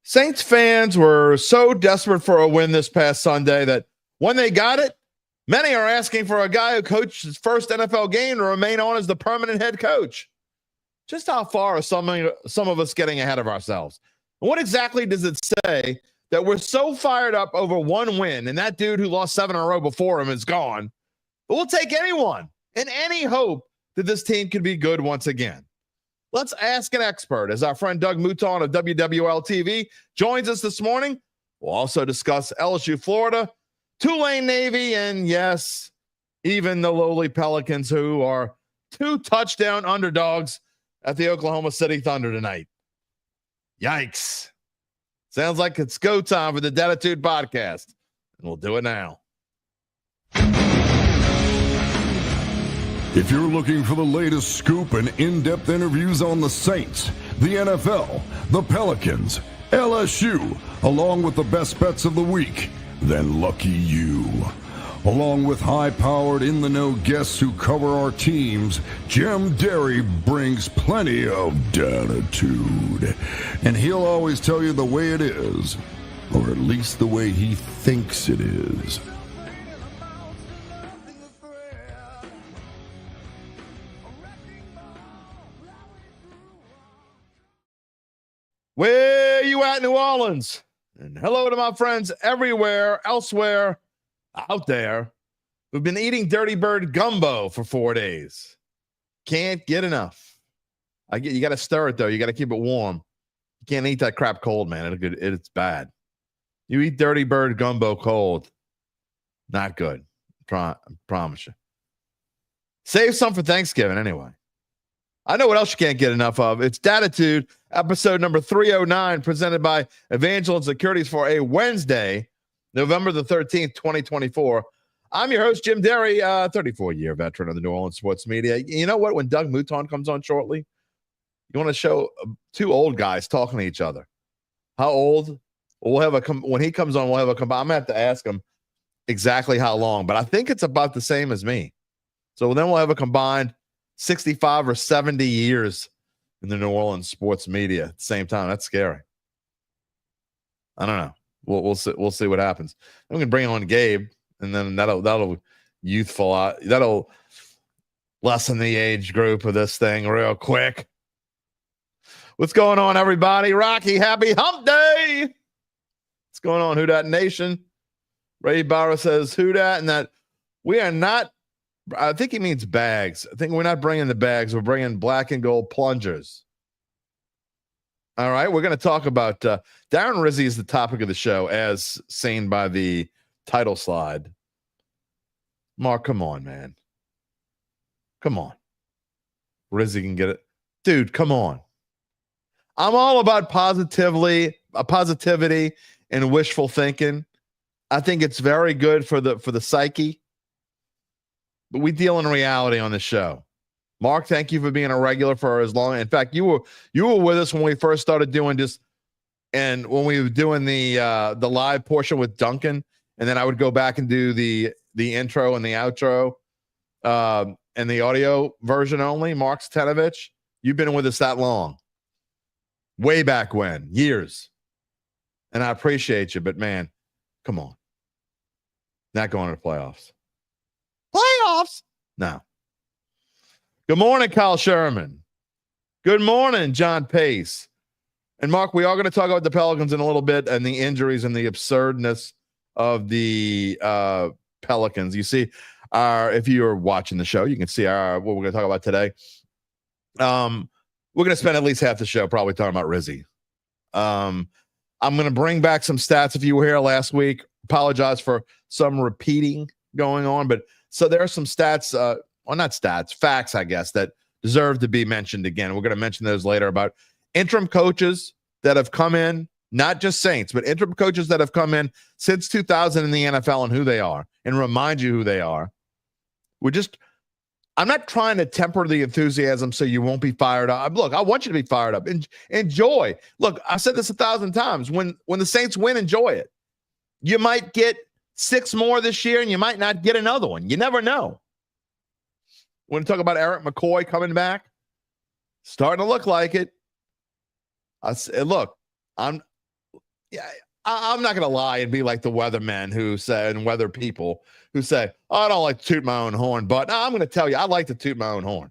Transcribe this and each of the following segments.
Saints fans were so desperate for a win this past Sunday that when they got it, many are asking for a guy who coached his first NFL game to remain on as the permanent head coach. Just how far are some of us getting ahead of ourselves? And what exactly does it say that we're so fired up over one win and that dude who lost 7 in a row before him is gone? But we'll take anyone and any hope that this team can be good once again. Let's ask an expert as our friend Doug Mouton of WWL-TV joins us this morning. We'll also discuss LSU, Florida, Tulane Navy, and yes, even the lowly Pelicans, who are 2 touchdown underdogs at the Oklahoma City Thunder tonight. Yikes. Sounds like it's go time for the Dattitude podcast, and we'll do it now. If you're looking for the latest scoop and in-depth interviews on the Saints, the NFL, the Pelicans, LSU, along with the best bets of the week, then lucky you. Along with high-powered, in-the-know guests who cover our teams, Jim Derry brings plenty of Dattitude. And he'll always tell you the way it is, or at least the way he thinks it is. Where you at, New Orleans? And hello to my friends everywhere, elsewhere, out there, who've been eating Dirty Bird gumbo for 4 days. Can't get enough. You got to stir it, though. You got to keep it warm. You can't eat that crap cold, man. It's bad. You eat Dirty Bird gumbo cold, not good. I promise you. Save some for Thanksgiving anyway. I know what else you can't get enough of. It's Dattitude, episode number 309, presented by Evangeline Securities for a Wednesday, November the 13th, 2024. I'm your host, Jim Derry, 34-year veteran of the New Orleans sports media. You know what? When Doug Mouton comes on shortly, you want to show 2 old guys talking to each other. How old? When he comes on, we'll have a combined. I'm going to have to ask him exactly how long, but I think it's about the same as me. So then we'll have a combined 65 or 70 years in the New Orleans sports media at the same time. That's scary. I don't know. We'll see what happens. I'm gonna bring on Gabe, and then that'll lessen the age group of this thing real quick. What's going on, everybody? Rocky, happy hump day. What's going on, Who Dat Nation? Ray Barra says Who Dat, and that we are not. I think he means bags. I think we're not bringing the bags. We're bringing black and gold plungers. All right. We're going to talk about Darren Rizzi is the topic of the show, as seen by the title slide. Mark, come on, man. Come on. Rizzi can get it. Dude, come on. I'm all about positivity and wishful thinking. I think it's very good for the psyche. But we deal in reality on the show. Mark, thank you for being a regular for as long. In fact, you were with us when we first started doing and when we were doing the live portion with Duncan, and then I would go back and do the intro and the outro, and the audio version only. Mark Stanovich, you've been with us that long, way back when, years, and I appreciate you. But man, come on, not going to the playoffs. Playoffs? No. Good morning, Kyle Sherman. Good morning, John Pace. And Mark, we are going to talk about the Pelicans in a little bit and the injuries and the absurdness of the Pelicans. You see, if you're watching the show, you can see what we're going to talk about today. We're going to spend at least half the show probably talking about Rizzi. I'm going to bring back some stats. If you were here last week, apologize for some repeating going on, but so there are some stats, not stats, facts, I guess, that deserve to be mentioned again. We're going to mention those later about interim coaches that have come in, not just Saints, but interim coaches that have come in since 2000 in the NFL and who they are, and remind you who they are. I'm not trying to temper the enthusiasm so you won't be fired up. Look, I want you to be fired up. Enjoy. Look, I've said this 1,000 times. When the Saints win, enjoy it. You might get 6 more this year, and you might not get another one. You never know. We're going to talk about Eric McCoy coming back. Starting to look like it. Look, yeah, I'm not going to lie and be like the weathermen who say, and weather people who say, oh, I don't like to toot my own horn, but no, I'm going to tell you, I like to toot my own horn.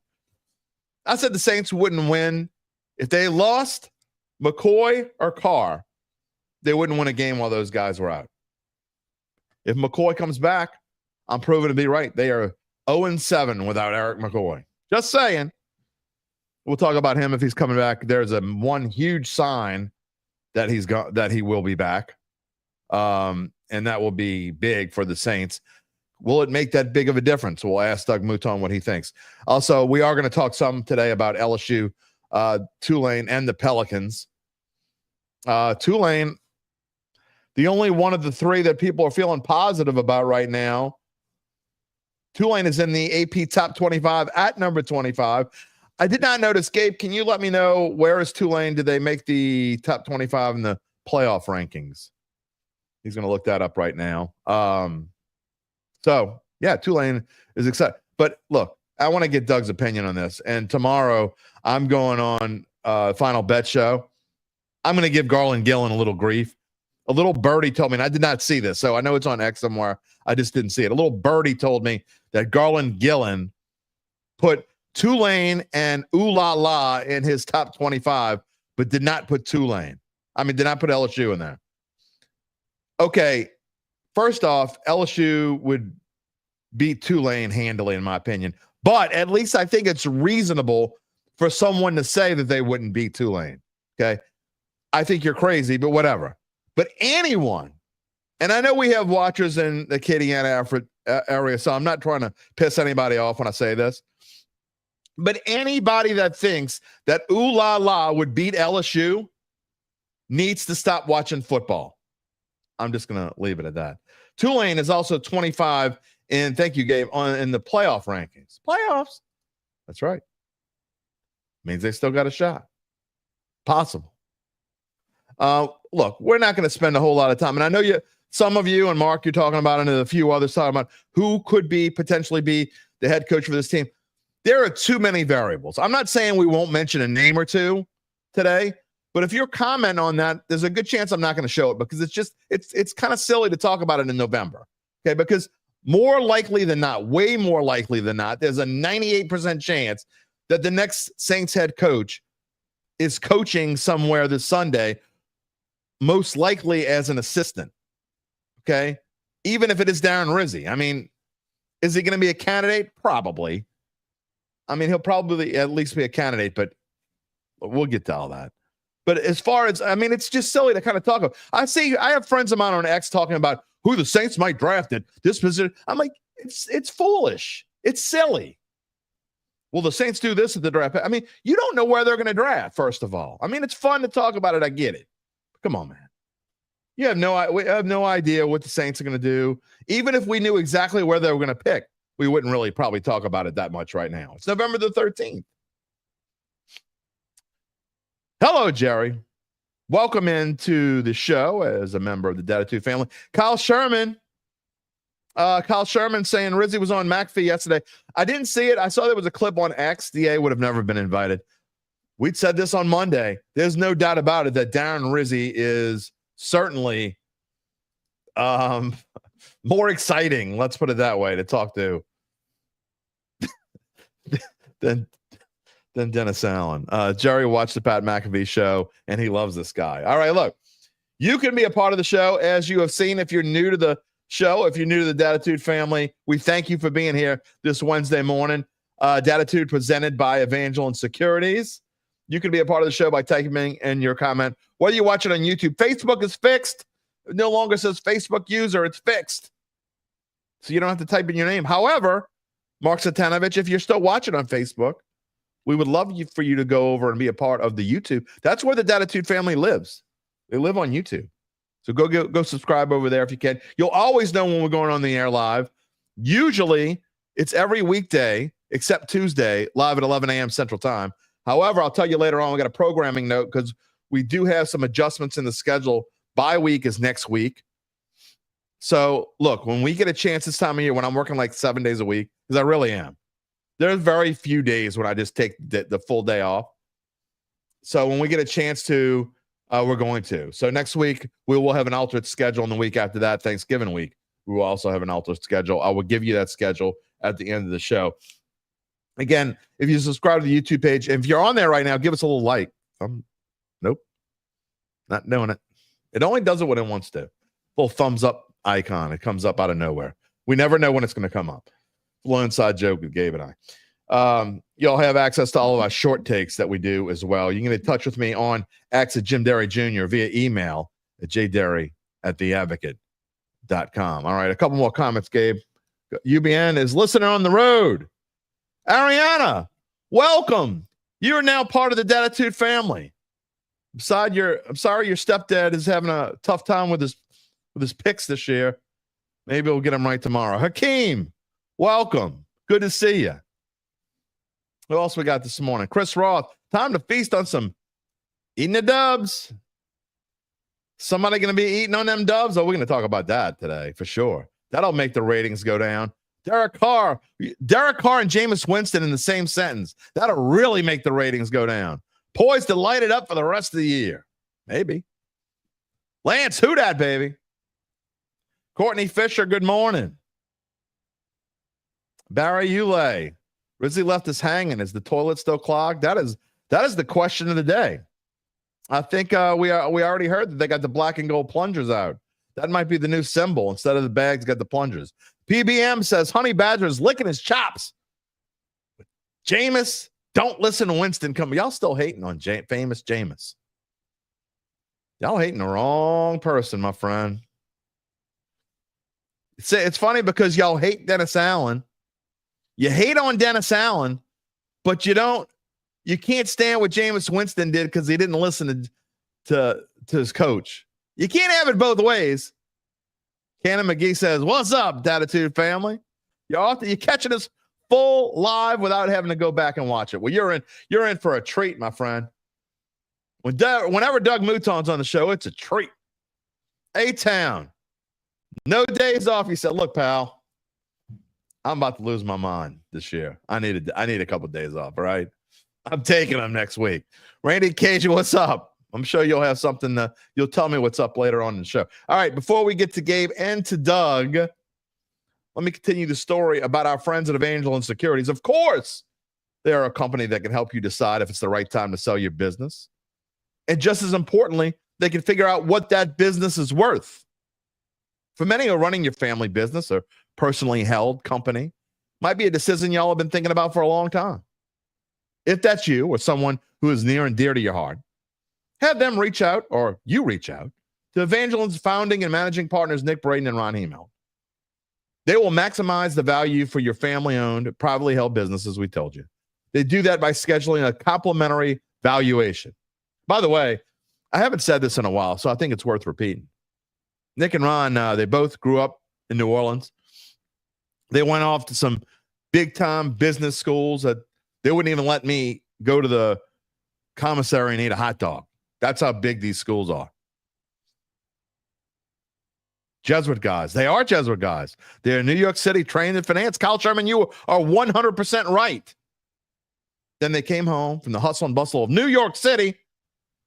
I said the Saints wouldn't win. If they lost McCoy or Carr, they wouldn't win a game while those guys were out. If McCoy comes back, I'm proven to be right. They are 0-7 without Eric McCoy. Just saying. We'll talk about him if he's coming back. There's one huge sign that he will be back. And that will be big for the Saints. Will it make that big of a difference? We'll ask Doug Mouton what he thinks. Also, we are going to talk some today about LSU, Tulane, and the Pelicans. Tulane, the only one of the three that people are feeling positive about right now. Tulane is in the AP top 25 at number 25. I did not notice, Gabe, can you let me know where is Tulane? Did they make the top 25 in the playoff rankings? He's going to look that up right now. So, yeah, Tulane is excited. But look, I want to get Doug's opinion on this. And tomorrow I'm going on Final Bet Show. I'm going to give Garland Gillen a little grief. A little birdie told me, and I did not see this, so I know it's on X somewhere. I just didn't see it. A little birdie told me that Garland Gillen put Tulane and Ooh La La in his top 25, but did not put Tulane. Did not put LSU in there. Okay, first off, LSU would beat Tulane handily, in my opinion. But at least I think it's reasonable for someone to say that they wouldn't beat Tulane. Okay, I think you're crazy, but whatever. But anyone, and I know we have watchers in the Acadiana area, so I'm not trying to piss anybody off when I say this. But anybody that thinks that Ooh La La would beat LSU needs to stop watching football. I'm just going to leave it at that. Tulane is also 25 in, thank you, Gabe, in the playoff rankings. Playoffs. That's right. Means they still got a shot. Possible. Look, we're not going to spend a whole lot of time. And I know some of you and Mark, you're talking about, and a few others talking about who could potentially be the head coach for this team. There are too many variables. I'm not saying we won't mention a name or two today, but if you're commenting on that, there's a good chance I'm not going to show it because it's kind of silly to talk about it in November. Okay, because more likely than not, way more likely than not, there's a 98% chance that the next Saints head coach is coaching somewhere this Sunday, most likely as an assistant. Okay, even if it is Darren Rizzi. Is he going to be a candidate? Probably. He'll probably at least be a candidate, but we'll get to all that. But as far as, it's just silly to kind of talk about. I have friends of mine on X talking about who the Saints might draft at this position. I'm like, it's foolish. It's silly. Will the Saints do this at the draft? You don't know where they're going to draft, first of all. It's fun to talk about it. I get it. Come on, man. We have no idea what the Saints are going to do. Even if we knew exactly where they were going to pick, we wouldn't really probably talk about it that much right now. It's November the 13th. Hello, Jerry. Welcome into the show as a member of the Dattitude family. Kyle Sherman saying Rizzi was on McAfee yesterday. I didn't see it. I saw there was a clip on X. DA would have never been invited. We'd said this on Monday. There's no doubt about it that Darren Rizzi is certainly more exciting, let's put it that way, to talk to than Dennis Allen. Jerry watched the Pat McAfee show, and he loves this guy. All right, look, you can be a part of the show, as you have seen. If you're new to the show, if you're new to the Dattitude family, we thank you for being here this Wednesday morning. Dattitude presented by Evangeline Securities. You can be a part of the show by typing in your comment. Whether you watch it on YouTube, Facebook is fixed. It no longer says Facebook user. It's fixed. So you don't have to type in your name. However, Mark Satanovich, if you're still watching on Facebook, we would love for you to go over and be a part of the YouTube. That's where the Dattitude family lives. They live on YouTube. So go subscribe over there if you can. You'll always know when we're going on the air live. Usually, it's every weekday, except Tuesday, live at 11 a.m. Central Time. However, I'll tell you later on, we got a programming note because we do have some adjustments in the schedule. Bye week is next week. So, look, when we get a chance this time of year, when I'm working like 7 days a week, because I really am, there's very few days when I just take the full day off. So when we get a chance to We're going to. So next week, we will have an altered schedule. And the week after that, Thanksgiving week, we will also have an altered schedule. I will give you that schedule at the end of the show. Again, if you subscribe to the YouTube page, and if you're on there right now, give us a little like. Nope. Not doing it. It only does it when it wants to. Little thumbs up icon. It comes up out of nowhere. We never know when it's going to come up. A little inside joke with Gabe and I. You'll have access to all of our short takes that we do as well. You can get in touch with me on X at Jim Derry Jr. via email at jderry@theadvocate.com. All right, a couple more comments, Gabe. UBN is listener on the road. Ariana, welcome. You are now part of the Dattitude family. I'm sorry your stepdad is having a tough time with his picks this year. Maybe we'll get him right tomorrow. Hakeem, welcome. Good to see you. What else we got this morning? Chris Roth, time to feast on some eating the dubs. Somebody going to be eating on them dubs? Oh, we're going to talk about that today for sure. That'll make the ratings go down. Derek Carr and Jameis Winston in the same sentence. That'll really make the ratings go down. Poised to light it up for the rest of the year. Maybe. Lance, who dat, baby? Courtney Fisher, good morning. Barry Ulay. Rizzi left us hanging. Is the toilet still clogged? That is the question of the day. I think we already heard that they got the black and gold plungers out. That might be the new symbol. Instead of the bags, got the plungers. PBM says Honey Badger is licking his chops. Jameis, don't listen to Winston come. Y'all still hating on famous Jameis. Y'all hating the wrong person, my friend. It's funny because y'all hate Dennis Allen. You hate on Dennis Allen, but you can't stand what Jameis Winston did because he didn't listen to his coach. You can't have it both ways. Cannon McGee says, "What's up, Dattitude family? You're catching us full live without having to go back and watch it. Well, you're in for a treat, my friend. Whenever Doug Mouton's on the show, it's a treat. A-Town, no days off. He said, "Look, pal, I'm about to lose my mind this year. I need a couple of days off. All right, I'm taking them next week." Randy Cage, what's up? I'm sure you'll have something. You'll tell me what's up later on in the show. All right, before we get to Gabe and to Doug, let me continue the story about our friends at Evangeline Securities. Of course, they are a company that can help you decide if it's the right time to sell your business. And just as importantly, they can figure out what that business is worth. For many who are running your family business or personally held company, might be a decision y'all have been thinking about for a long time. If that's you or someone who is near and dear to your heart, have them reach out, or you reach out, to Evangeline's founding and managing partners, Nick Braden and Ron Hemel. They will maximize the value for your family-owned, privately held business, as we told you. They do that by scheduling a complimentary valuation. By the way, I haven't said this in a while, so I think it's worth repeating. Nick and Ron, they both grew up in New Orleans. They went off to some big-time business schools that they wouldn't even let me go to the commissary and eat a hot dog. That's how big these schools are. Jesuit guys. They are Jesuit guys. They're in New York City, trained in finance. Kyle Sherman, you are 100% right. Then they came home from the hustle and bustle of New York City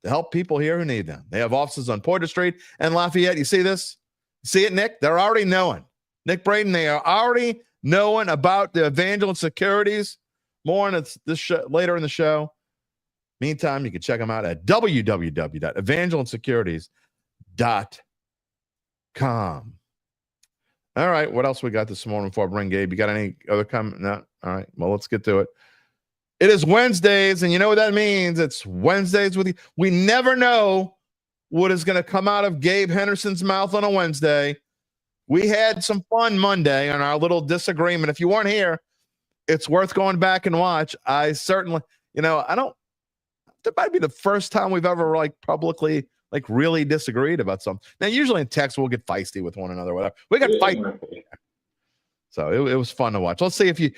to help people here who need them. They have offices on Porter Street and Lafayette. You see this? See it, Nick? They're already knowing. Nick Braden, they are already knowing about the Evangeline Securities. More on this show, later in the show. Meantime, you can check them out at www.evangelinesecurities.com. All right, what else we got this morning before I bring Gabe? You got any other comment? No? All right, well, let's get to it. It is Wednesdays, and you know what that means. It's Wednesdays with you. We never know what is going to come out of Gabe Henderson's mouth on a Wednesday. We had some fun Monday on our little disagreement. If you weren't here, it's worth going back and watch. I certainly, that might be the first time we've ever publicly really disagreed about something. Now, usually in text, we'll get feisty with one another, whatever. We got fight. So it was fun to watch. Let's see if you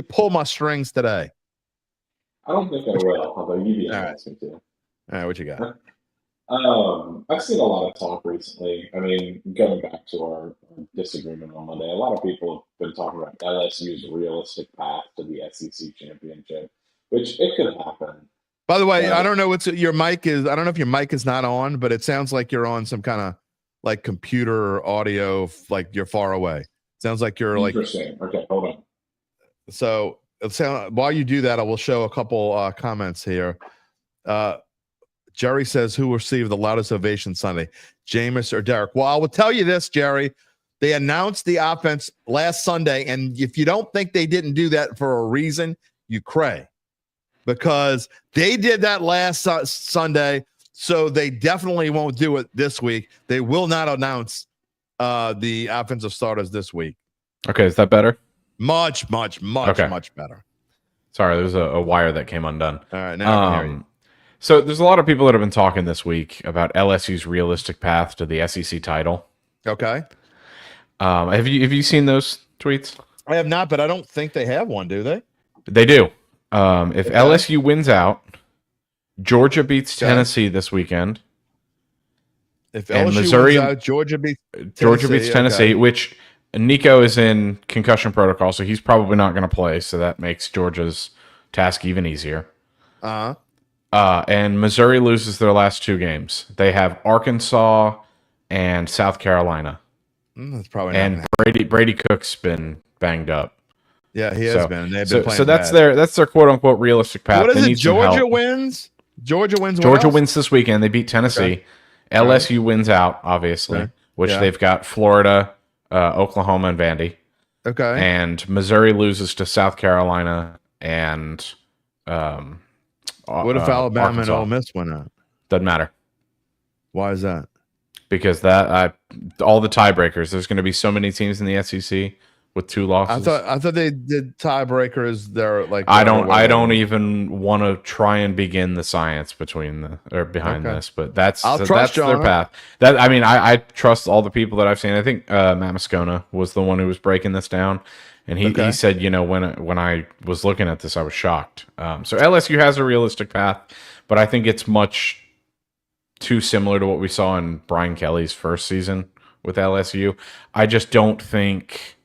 pull my strings today. I don't think I will, although you'd be asking to. All right, what you got? I've seen a lot of talk recently. I mean, going back to our disagreement on Monday, a lot of people have been talking about LSU's realistic path to the SEC championship, which it could happen. By the way, I don't know what's your mic is. I don't know if your mic is not on, but it sounds like you're on some kind of like computer audio, like you're far away. Sounds like you're like. Interesting. Okay, hold on. So while you do that, I will show a couple comments here. Jerry says, "Who received the loudest ovation Sunday, Jameis or Derek?" Well, I will tell you this, Jerry. They announced the offense last Sunday, and if you don't think they didn't do that for a reason, you cray, because they did that last Sunday, so they definitely won't do it this week. They will not announce the offensive starters this week. Okay, is that better? Much better. Sorry, there's a wire that came undone. All right, now I can hear you. So there's a lot of people that have been talking this week about LSU's realistic path to the SEC title. Okay. Have you seen those tweets? I have not, but I don't think they have one, do they? They do. If LSU wins out, Georgia beats Tennessee this weekend. If and LSU Missouri wins out, Georgia beats Tennessee, okay. which Nico is in concussion protocol, so he's probably not going to play. So that makes Georgia's task even easier. And Missouri loses their last two games. They have Arkansas and South Carolina. That's probably and Brady Cook's been banged up. Yeah, he has been. They've been playing so that's bad. that's their quote unquote realistic path. What is it? Georgia wins. Georgia wins. Georgia wins this weekend. They beat Tennessee. Okay. LSU wins out, obviously, which they've got Florida, Oklahoma, and Vandy. Okay. And Missouri loses to South Carolina and. What if Alabama Arkansas. and Ole Miss win out? Doesn't matter. Why is that? Because all the tiebreakers. There's going to be so many teams in the SEC with two losses. I thought they did tiebreakers. They're like I don't even want to try and begin the science behind this, but that's their path. I trust all the people that I've seen. I think Matt Moscona was the one who was breaking this down. And he said, when I was looking at this, I was shocked. So LSU has a realistic path, but I think it's much too similar to what we saw in Brian Kelly's first season with LSU. I just don't think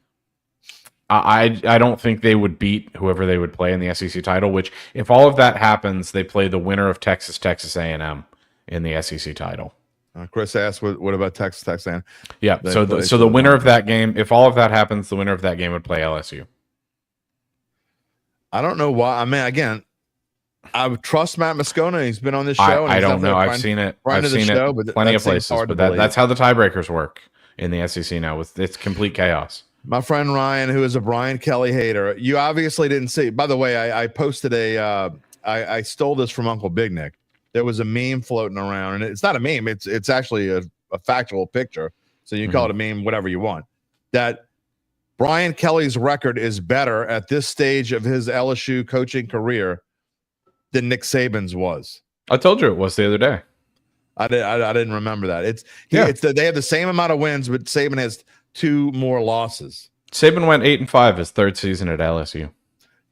I don't think they would beat whoever they would play in the SEC title. Which, if all of that happens, they play the winner of Texas A&M in the SEC title. Chris asked, "What about Texas A&M?" Yeah, so the winner of that game, if all of that happens, the winner of that game would play LSU. I don't know why. I mean, again, I would trust Matt Moscona. He's been on this show. I don't know. I've seen it. I've seen it plenty of places, but that's how the tiebreakers work in the SEC now. It's complete chaos. My friend Ryan, who is a Brian Kelly hater, you obviously didn't see. By the way, I posted I stole this from Uncle Big Nick. There was a meme floating around, and it's not a meme. It's actually a factual picture. So you call it a meme, whatever you want. That Brian Kelly's record is better at this stage of his LSU coaching career than Nick Saban's was. I told you it was the other day. I didn't remember that. They have the same amount of wins, but Saban has 2 more losses. Saban went 8-5 his third season at LSU.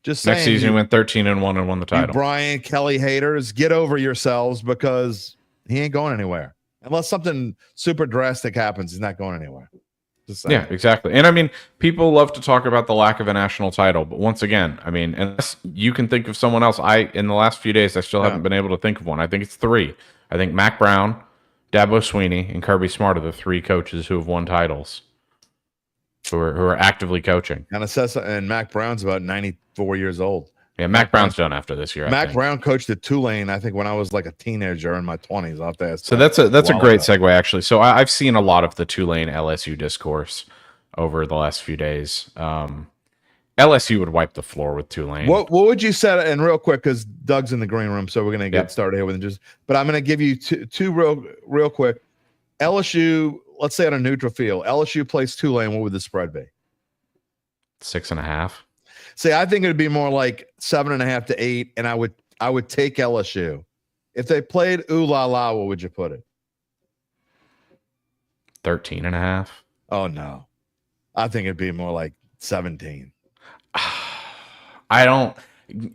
Just saying, next season he went 13-1 and won the title. Brian Kelly haters, get over yourselves, because he ain't going anywhere. Unless something super drastic happens, he's not going anywhere. Yeah, exactly. And I mean, people love to talk about the lack of a national title, but once again, I mean, unless you can think of someone else, in the last few days, I still haven't been able to think of one. I think it's 3. I think Mac Brown, Dabo Swinney, and Kirby Smart are the 3 coaches who have won titles, who are actively coaching. And Mac Brown's about 94 years old. Yeah, Mac Brown's done after this year. Mac Brown coached at Tulane, I think, when I was like a teenager in my 20s. I'll have to ask. So that's a great segue, actually. So I've seen a lot of the Tulane LSU discourse over the last few days. LSU would wipe the floor with Tulane. What would you say? And real quick, because Doug's in the green room, so we're going to get started here with it. But I'm going to give you two real quick. LSU, let's say on a neutral field, LSU plays Tulane. What would the spread be? 6.5. See, I think it would be more like 7.5 to 8, and I would take LSU. If they played ooh la la, what would you put it? 13.5. Oh no, I think it'd be more like 17. I don't.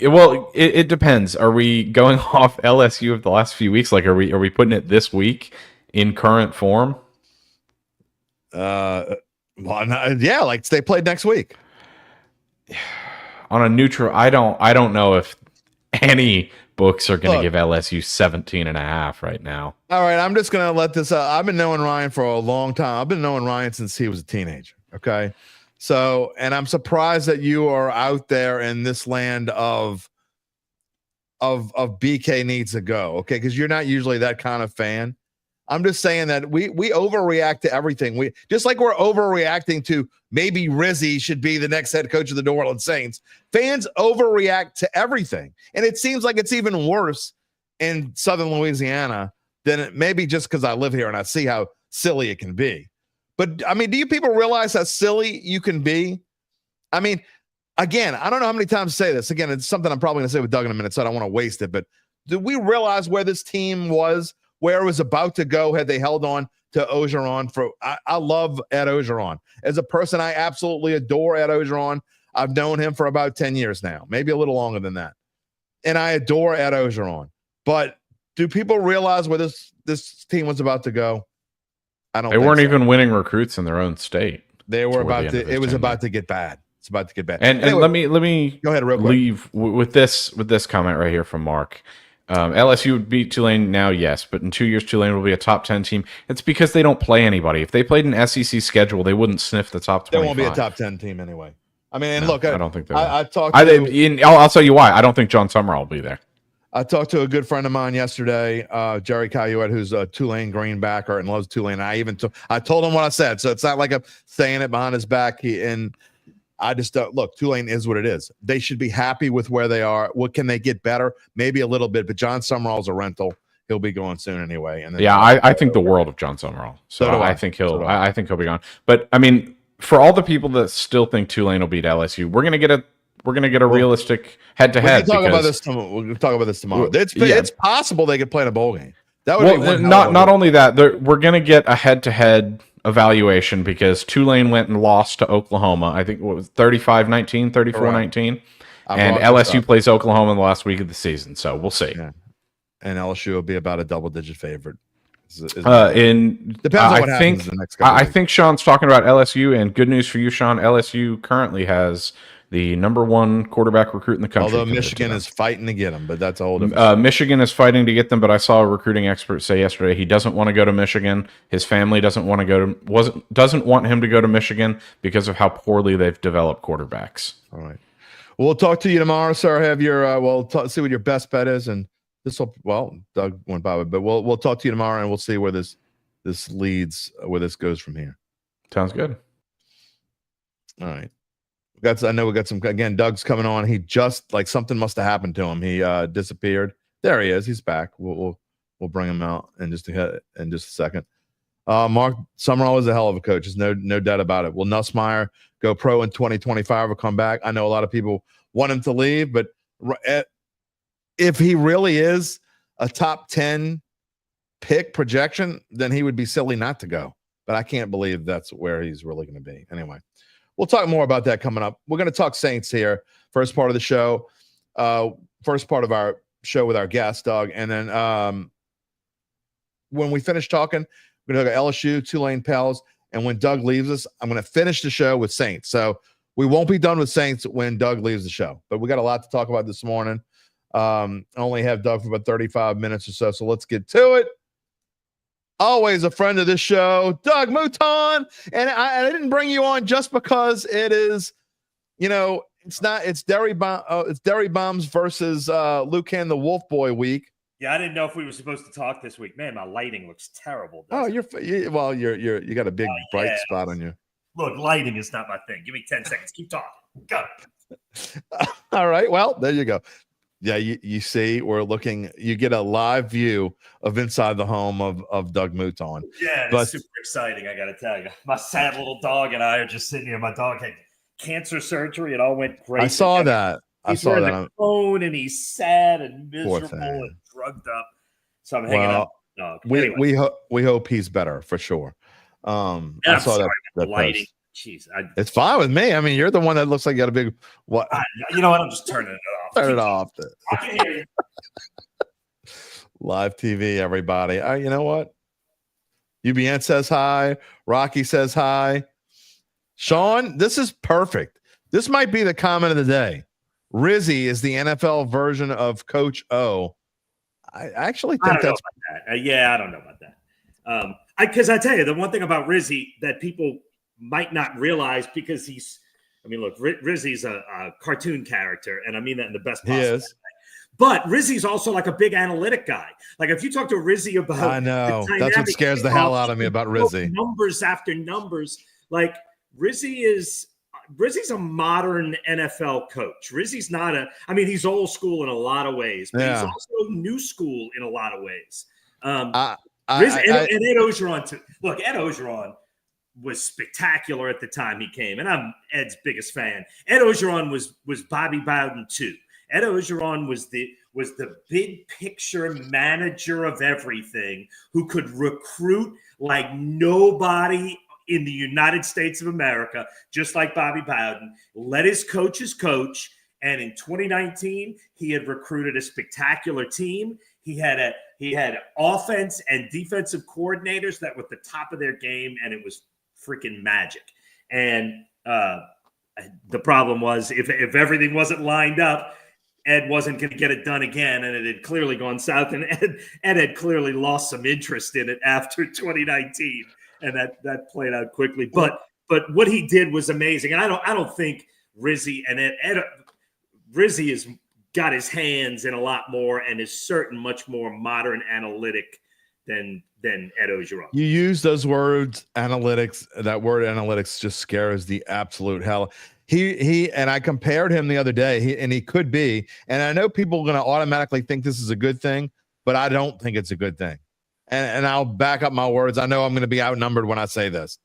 Well, it depends. Are we going off LSU of the last few weeks? Like, are we putting it this week in current form? Well, yeah, like they played next week. On a neutral, I don't know if any books are going to give LSU 17.5 right now. All right, I'm just going to let this I've been knowing Ryan for a long time. I've been knowing Ryan since he was a teenager, okay? So, and I'm surprised that you are out there in this land of BK needs to go, okay? Because you're not usually that kind of fan. I'm just saying that we overreact to everything. We just like we're overreacting to maybe Rizzi should be the next head coach of the New Orleans Saints. Fans overreact to everything, and it seems like it's even worse in Southern Louisiana than it maybe just because I live here and I see how silly it can be. But I mean, do you people realize how silly you can be? I mean, again, I don't know how many times to say this. Again, it's something I'm probably going to say with Doug in a minute, so I don't want to waste it. But do we realize where this team was, where it was about to go had they held on to Orgeron? I love Ed Orgeron. As a person, I absolutely adore Ed Orgeron. I've known him for about 10 years now, maybe a little longer than that. And I adore Ed Orgeron. But do people realize where this team was about to go? I don't. They weren't even winning recruits in their own state. They were about to. It was about to get bad. It's about to get bad. And anyway, let me go ahead real quick. Leave with this comment right here from Mark. LSU would beat Tulane now, yes, but in 2 years Tulane will be a top 10 team. It's because they don't play anybody. If they played an SEC schedule, they wouldn't sniff the top 25. They won't be a top 10 team anyway. I mean, and look, I don't think they will. I talked. I'll tell you why. I don't think John Summerall will be there. I talked to a good friend of mine yesterday, Jerry Caillouette, who's a Tulane greenbacker and loves Tulane. I told him what I said, so it's not like I'm saying it behind his back. I just don't look. Tulane is what it is. They should be happy with where they are. What can they get better? Maybe a little bit, but John Summerall's a rental. He'll be going soon anyway. And then I think the world of John Summerall. So I think he'll be gone. But I mean, for all the people that still think Tulane will beat LSU, we're gonna get a realistic head-to-head. We'll talk about this tomorrow. It's possible they could play in a bowl game. That would be not only that. We're gonna get a head-to-head evaluation because Tulane went and lost to Oklahoma. I think it was 35-19, 34-19. And LSU plays Oklahoma in the last week of the season. So we'll see. Yeah. And LSU will be about a double-digit favorite. Depends on what happens in the next couple weeks. Think Sean's talking about LSU, and good news for you, Sean. LSU currently has the number one quarterback recruit in the country. Although Michigan is fighting to get him, but that's a whole different Michigan is fighting to get them, but I saw a recruiting expert say yesterday he doesn't want to go to Michigan. His family doesn't want him to go to Michigan because of how poorly they've developed quarterbacks. All right. Well, we'll talk to you tomorrow, sir. Have your see what your best bet is, and Doug went by, but we'll talk to you tomorrow, and we'll see where this leads, where this goes from here. Sounds good. All right. I know we got some, again, Doug's coming on. He just, like, something must have happened to him. He disappeared. There he is. He's back. We'll bring him out in just a second. Mark Summerall is a hell of a coach. There's no doubt about it. Will Nussmeier go pro in 2025 or come back? I know a lot of people want him to leave, but if he really is a top 10 pick projection, then he would be silly not to go. But I can't believe that's where he's really going to be. Anyway. We'll talk more about that coming up. We're going to talk Saints here. First part of the show. First part of our show with our guest, Doug. And then when we finish talking, we're going to talk LSU, Tulane Pels. And when Doug leaves us, I'm going to finish the show with Saints. So we won't be done with Saints when Doug leaves the show. But we got a lot to talk about this morning. I only have Doug for about 35 minutes or so. So let's get to it. Always a friend of this show, Doug Mouton. And I didn't bring you on just because it is, it's Derry Bombs versus Lucan the Wolf Boy week. Yeah, I didn't know if we were supposed to talk this week. Man, my lighting looks terrible. Oh, you got a big bright spot on you. Look, lighting is not my thing. Give me 10 seconds. Keep talking. Go. All right. Well, there you go. Yeah, you see, you get a live view of inside the home of Doug Mouton. Yeah, it's super exciting, I got to tell you. My sad little dog and I are just sitting here. My dog had cancer surgery. It all went great. I saw that. He's wearing the cone, and he's sad and miserable and drugged up. So I'm hanging out with the dog. We hope he's better, for sure. I saw that lighting. Post. Jeez, it's fine with me. I mean, you're the one that looks like you got a big what? You know what? I'm just turning it off. Turn it off. I can hear you. Live TV, everybody. You know what? UBN says hi. Rocky says hi. Sean, this is perfect. This might be the comment of the day. Rizzi is the NFL version of Coach O. I actually think that's that. I don't know about that. Because I tell you, the one thing about Rizzi that people might not realize, because look, Rizzi's a cartoon character, and I mean that in the best possible way. He is. But Rizzi's also like a big analytic guy. Like if you talk to Rizzi about, I know that's what scares the hell out of me about Rizzi. Numbers after numbers. Like Rizzi's a modern NFL coach. Rizzi's not he's old school in a lot of ways, but he's also new school in a lot of ways. And Ed Ogeron too. Look, Ed Ogeron was spectacular at the time he came, and I'm Ed's biggest fan. Ed Ogeron was Bobby Bowden too. Ed Ogeron was the big picture manager of everything, who could recruit like nobody in the United States of America, just like Bobby Bowden. Let his coaches coach, and in 2019, he had recruited a spectacular team. He had offense and defensive coordinators that were at the top of their game, and it was freaking magic. And the problem was, if everything wasn't lined up, Ed wasn't going to get it done again, and it had clearly gone south, and Ed had clearly lost some interest in it after 2019, and that played out quickly. But what he did was amazing, and I don't think Rizzi and Rizzi has got his hands in a lot more and is much more modern analytic than Ed Ogeron. You use those words, analytics. That word analytics just scares the absolute hell. He and I compared him the other day, he could be, and I know people are going to automatically think this is a good thing, but I don't think it's a good thing. And I'll back up my words. I know I'm going to be outnumbered when I say this,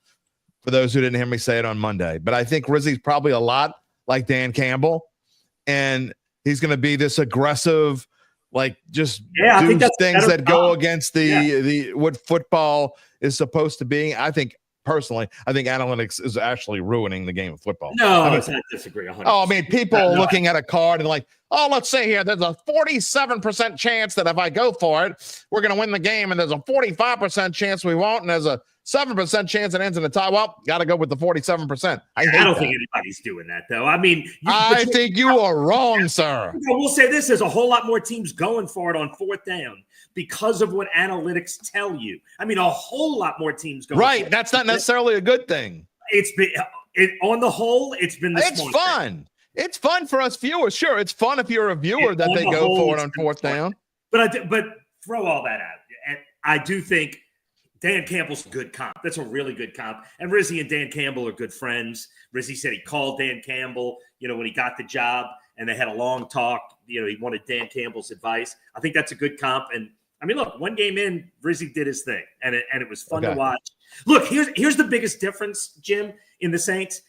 for those who didn't hear me say it on Monday. But I think Rizzi's probably a lot like Dan Campbell, and he's going to be this aggressive, like just do things that go against the what football is supposed to be. Personally, I think analytics is actually ruining the game of football. No, I disagree 100%. People looking at a card and like, let's say here, there's a 47% chance that if I go for it, we're going to win the game, and there's a 45% chance we won't, and there's a 7% chance it ends in a tie. Well, got to go with the 47%. I don't think anybody's doing that, though. I think you are wrong, sir. We'll say this: there's a whole lot more teams going for it on fourth down because of what analytics tell you. A whole lot more teams going. Right, that's not necessarily a good thing. It's been on the whole, it's been. It's fun. Thing. It's fun for us viewers. Sure, it's fun if you're a viewer that they go for it on fourth down. But throw all that out, and I do think Dan Campbell's a good comp. That's a really good comp. And Rizzi and Dan Campbell are good friends. Rizzi said he called Dan Campbell, when he got the job, and they had a long talk. He wanted Dan Campbell's advice. I think that's a good comp. And look, one game in, Rizzi did his thing, and it was fun to watch. Look, here's the biggest difference, Jim, in the Saints.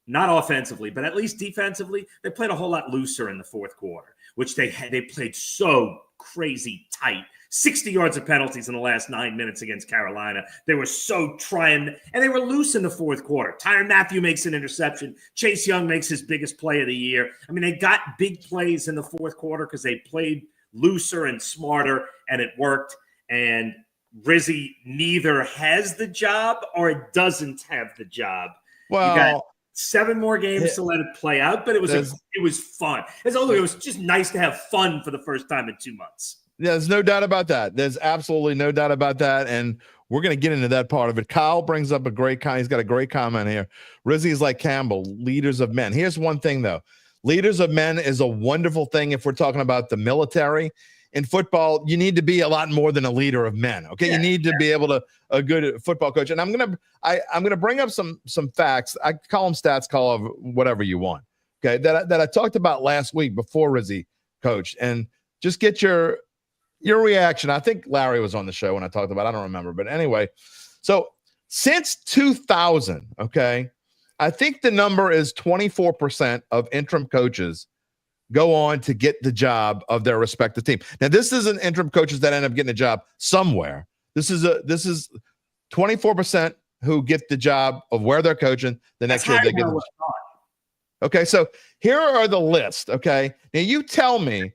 Not offensively, but at least defensively, they played a whole lot looser in the fourth quarter, which they played so crazy tight. 60 yards of penalties in the last 9 minutes against Carolina. They were so trying, and they were loose in the fourth quarter. Tyrann Mathieu makes an interception. Chase Young makes his biggest play of the year. They got big plays in the fourth quarter because they played looser and smarter, and it worked. And Rizzi neither has the job or doesn't have the job. Well, you got 7 more games to let it play out, but it was fun. It was just nice to have fun for the first time in 2 months. Yeah, there's no doubt about that. There's absolutely no doubt about that. And we're going to get into that part of it. Kyle brings up he's got a great comment here. Rizzi is like Campbell, leaders of men. Here's one thing, though. Leaders of men is a wonderful thing if we're talking about the military. In football, you need to be a lot more than a leader of men. Okay, you need to be able to a good football coach. And I'm gonna bring up some facts. I call them stats, call them whatever you want. Okay, that I talked about last week before Rizzi coached, and just get your reaction. I think Larry was on the show when I talked about it. I don't remember, but anyway. So since 2000, okay, I think the number is 24% of interim coaches go on to get the job of their respective team. Now, this isn't interim coaches that end up getting a job somewhere. This is 24% who get the job of where they're coaching the next year they get the job. Okay, so here are the list, okay? Now, you tell me,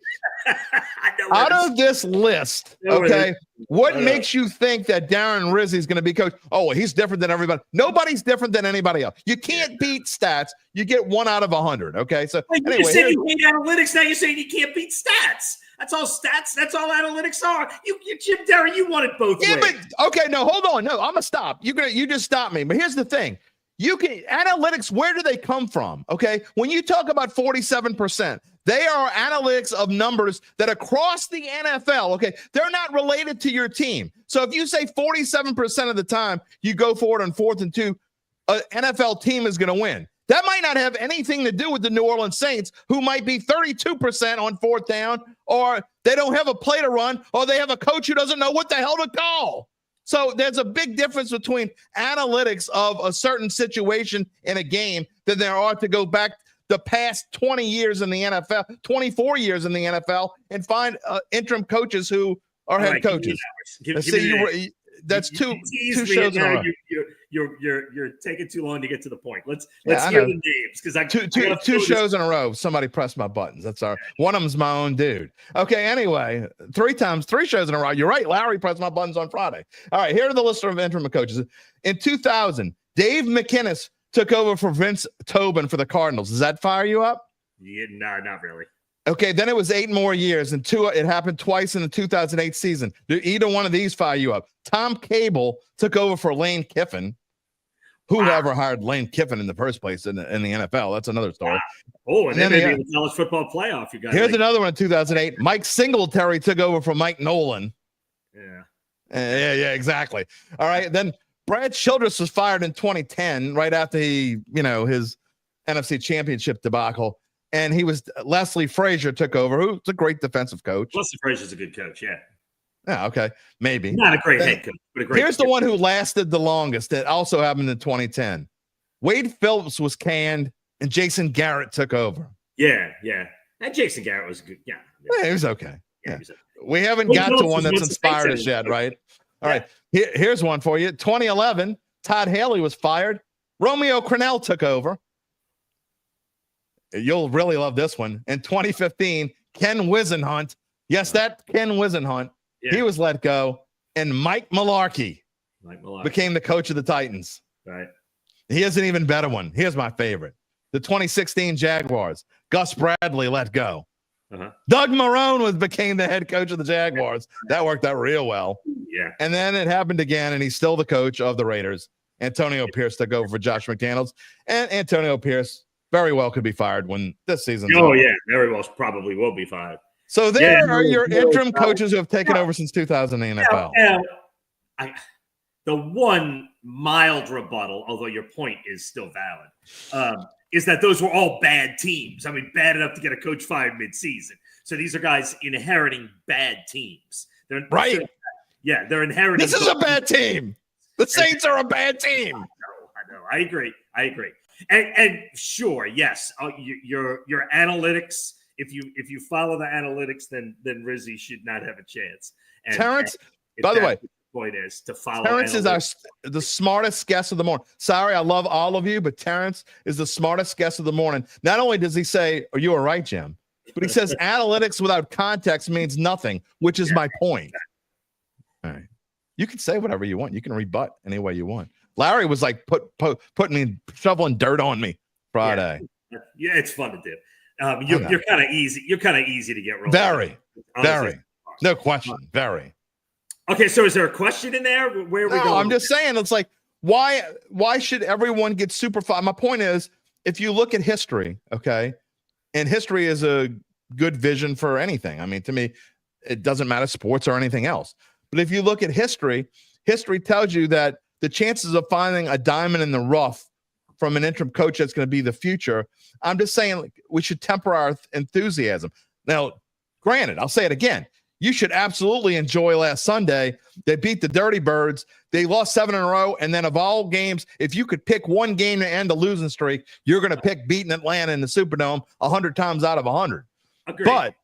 out of this list, okay, What makes you think that Darren Rizzi is going to be coach? Oh, well, he's different than everybody. Nobody's different than anybody else. You can't beat stats. You get 1 out of 100. Okay, so anyway, you said you hate analytics. Now you're saying you can't beat stats. That's all stats. That's all analytics are. You Jim Derry, you want it both ways. But okay, no, hold on. No, I'm gonna stop. You just stop me. But here's the thing. You can analytics, where do they come from? Okay. When you talk about 47%, they are analytics of numbers that across the NFL, okay, they're not related to your team. So if you say 47% of the time you go forward on 4th and 2, an NFL team is going to win. That might not have anything to do with the New Orleans Saints, who might be 32% on 4th down, or they don't have a play to run, or they have a coach who doesn't know what the hell to call. So there's a big difference between analytics of a certain situation in a game than there are to go back the past 20 years in the NFL, 24 years in the NFL, and find interim coaches who are head coaches. That's two shows in a row. You're taking too long to get to the point. Let's hear the names, because two shows in a row. Somebody pressed my buttons. That's all right. One of them's my own dude. Okay. Anyway, 3 shows in a row. You're right. Larry pressed my buttons on Friday. All right. Here are the list of interim coaches. In 2000, Dave McInnes took over for Vince Tobin for the Cardinals. Does that fire you up? Yeah, no, not really. Okay, then it was 8 more years, and it happened twice in the 2008 season. Do either one of these fire you up? Tom Cable took over for Lane Kiffin. Who ever hired Lane Kiffin in the first place in the NFL? That's another story. Oh, and then maybe the college football playoff. You got. Here's another one in 2008. Mike Singletary took over for Mike Nolan. Yeah. Yeah, exactly. All right, then Brad Childress was fired in 2010, right after his NFC Championship debacle. And Leslie Frazier took over, who's a great defensive coach. Leslie Frazier's a good coach, yeah. Yeah, okay, maybe. Not a great head coach, but a great Here's the one who lasted the longest. That also happened in 2010. Wade Phillips was canned, and Jason Garrett took over. Yeah. And Jason Garrett was good. Yeah, he was okay. Yeah. We haven't got to one that's inspired us yet, right? All right. Here's one for you. 2011, Todd Haley was fired. Romeo Crennel took over. You'll really love this one. In 2015, Ken Wisenhunt. Yes, that Ken Wisenhunt. Yeah. He was let go. And Mike Mularkey became the coach of the Titans. Right. He has an even better one. Here's my favorite. The 2016 Jaguars. Gus Bradley let go. Uh-huh. Doug Mouton became the head coach of the Jaguars. That worked out real well. Yeah. And then it happened again, and he's still the coach of the Raiders. Antonio Pierce took over for Josh McDaniels. And Antonio Pierce very well could be fired when this season's over. Yeah, very well probably will be fired. So there are your interim coaches who have taken over since 2000 in the NFL. The one mild rebuttal, although your point is still valid, is that those were all bad teams. I mean, bad enough to get a coach fired mid-season. So these are guys inheriting bad teams. They're inheriting. This is a bad team. The Saints are a bad team. I know. I agree. And sure, yes, your analytics. If you follow the analytics, then Rizzi should not have a chance. And Terrence, by the way, point is to follow. Terrence is the smartest guest of the morning. Sorry, I love all of you, but Terrence is the smartest guest of the morning. Not only does he say, "Are you all right, Jim?" but he says analytics without context means nothing, which is my point. All right, you can say whatever you want. You can rebut any way you want. Larry was like shoveling dirt on me Friday. Yeah, it's fun to do. You're kind of easy. You're kind of easy to get rolled. Very. No question. Very. Okay, so is there a question in there? Where are we going? I'm just saying, it's like, why should everyone get super fun? My point is, if you look at history, okay, and history is a good vision for anything. I mean, to me, it doesn't matter sports or anything else. But if you look at history tells you that the chances of finding a diamond in the rough from an interim coach that's going to be the future, I'm just saying, like, we should temper our enthusiasm. Now, granted, I'll say it again. You should absolutely enjoy last Sunday. They beat the Dirty Birds. They lost 7 in a row. And then of all games, if you could pick one game to end a losing streak, you're going to pick beating Atlanta in the Superdome 100 times out of 100. Agreed. But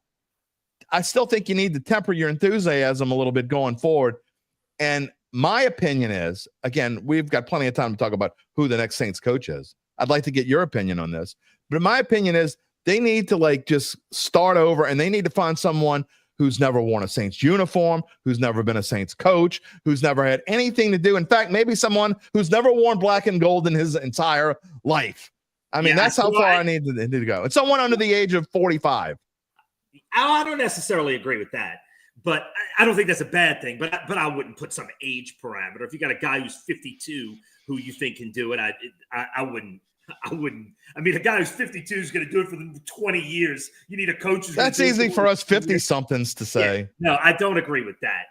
I still think you need to temper your enthusiasm a little bit going forward. And my opinion is, again, we've got plenty of time to talk about who the next Saints coach is. I'd like to get your opinion on this. But my opinion is they need to just start over, and they need to find someone who's never worn a Saints uniform, who's never been a Saints coach, who's never had anything to do. In fact, maybe someone who's never worn black and gold in his entire life. I mean, that's how far I need to go. It's someone under the age of 45. I don't necessarily agree with that, but I don't think that's a bad thing. But I wouldn't put some age parameter. If you got a guy who's 52 who you think can do it, I wouldn't. I mean, a guy who's 52 is going to do it for 20 years. You need a coach. That's easy for us 50-somethings to say. Yeah. No, I don't agree with that.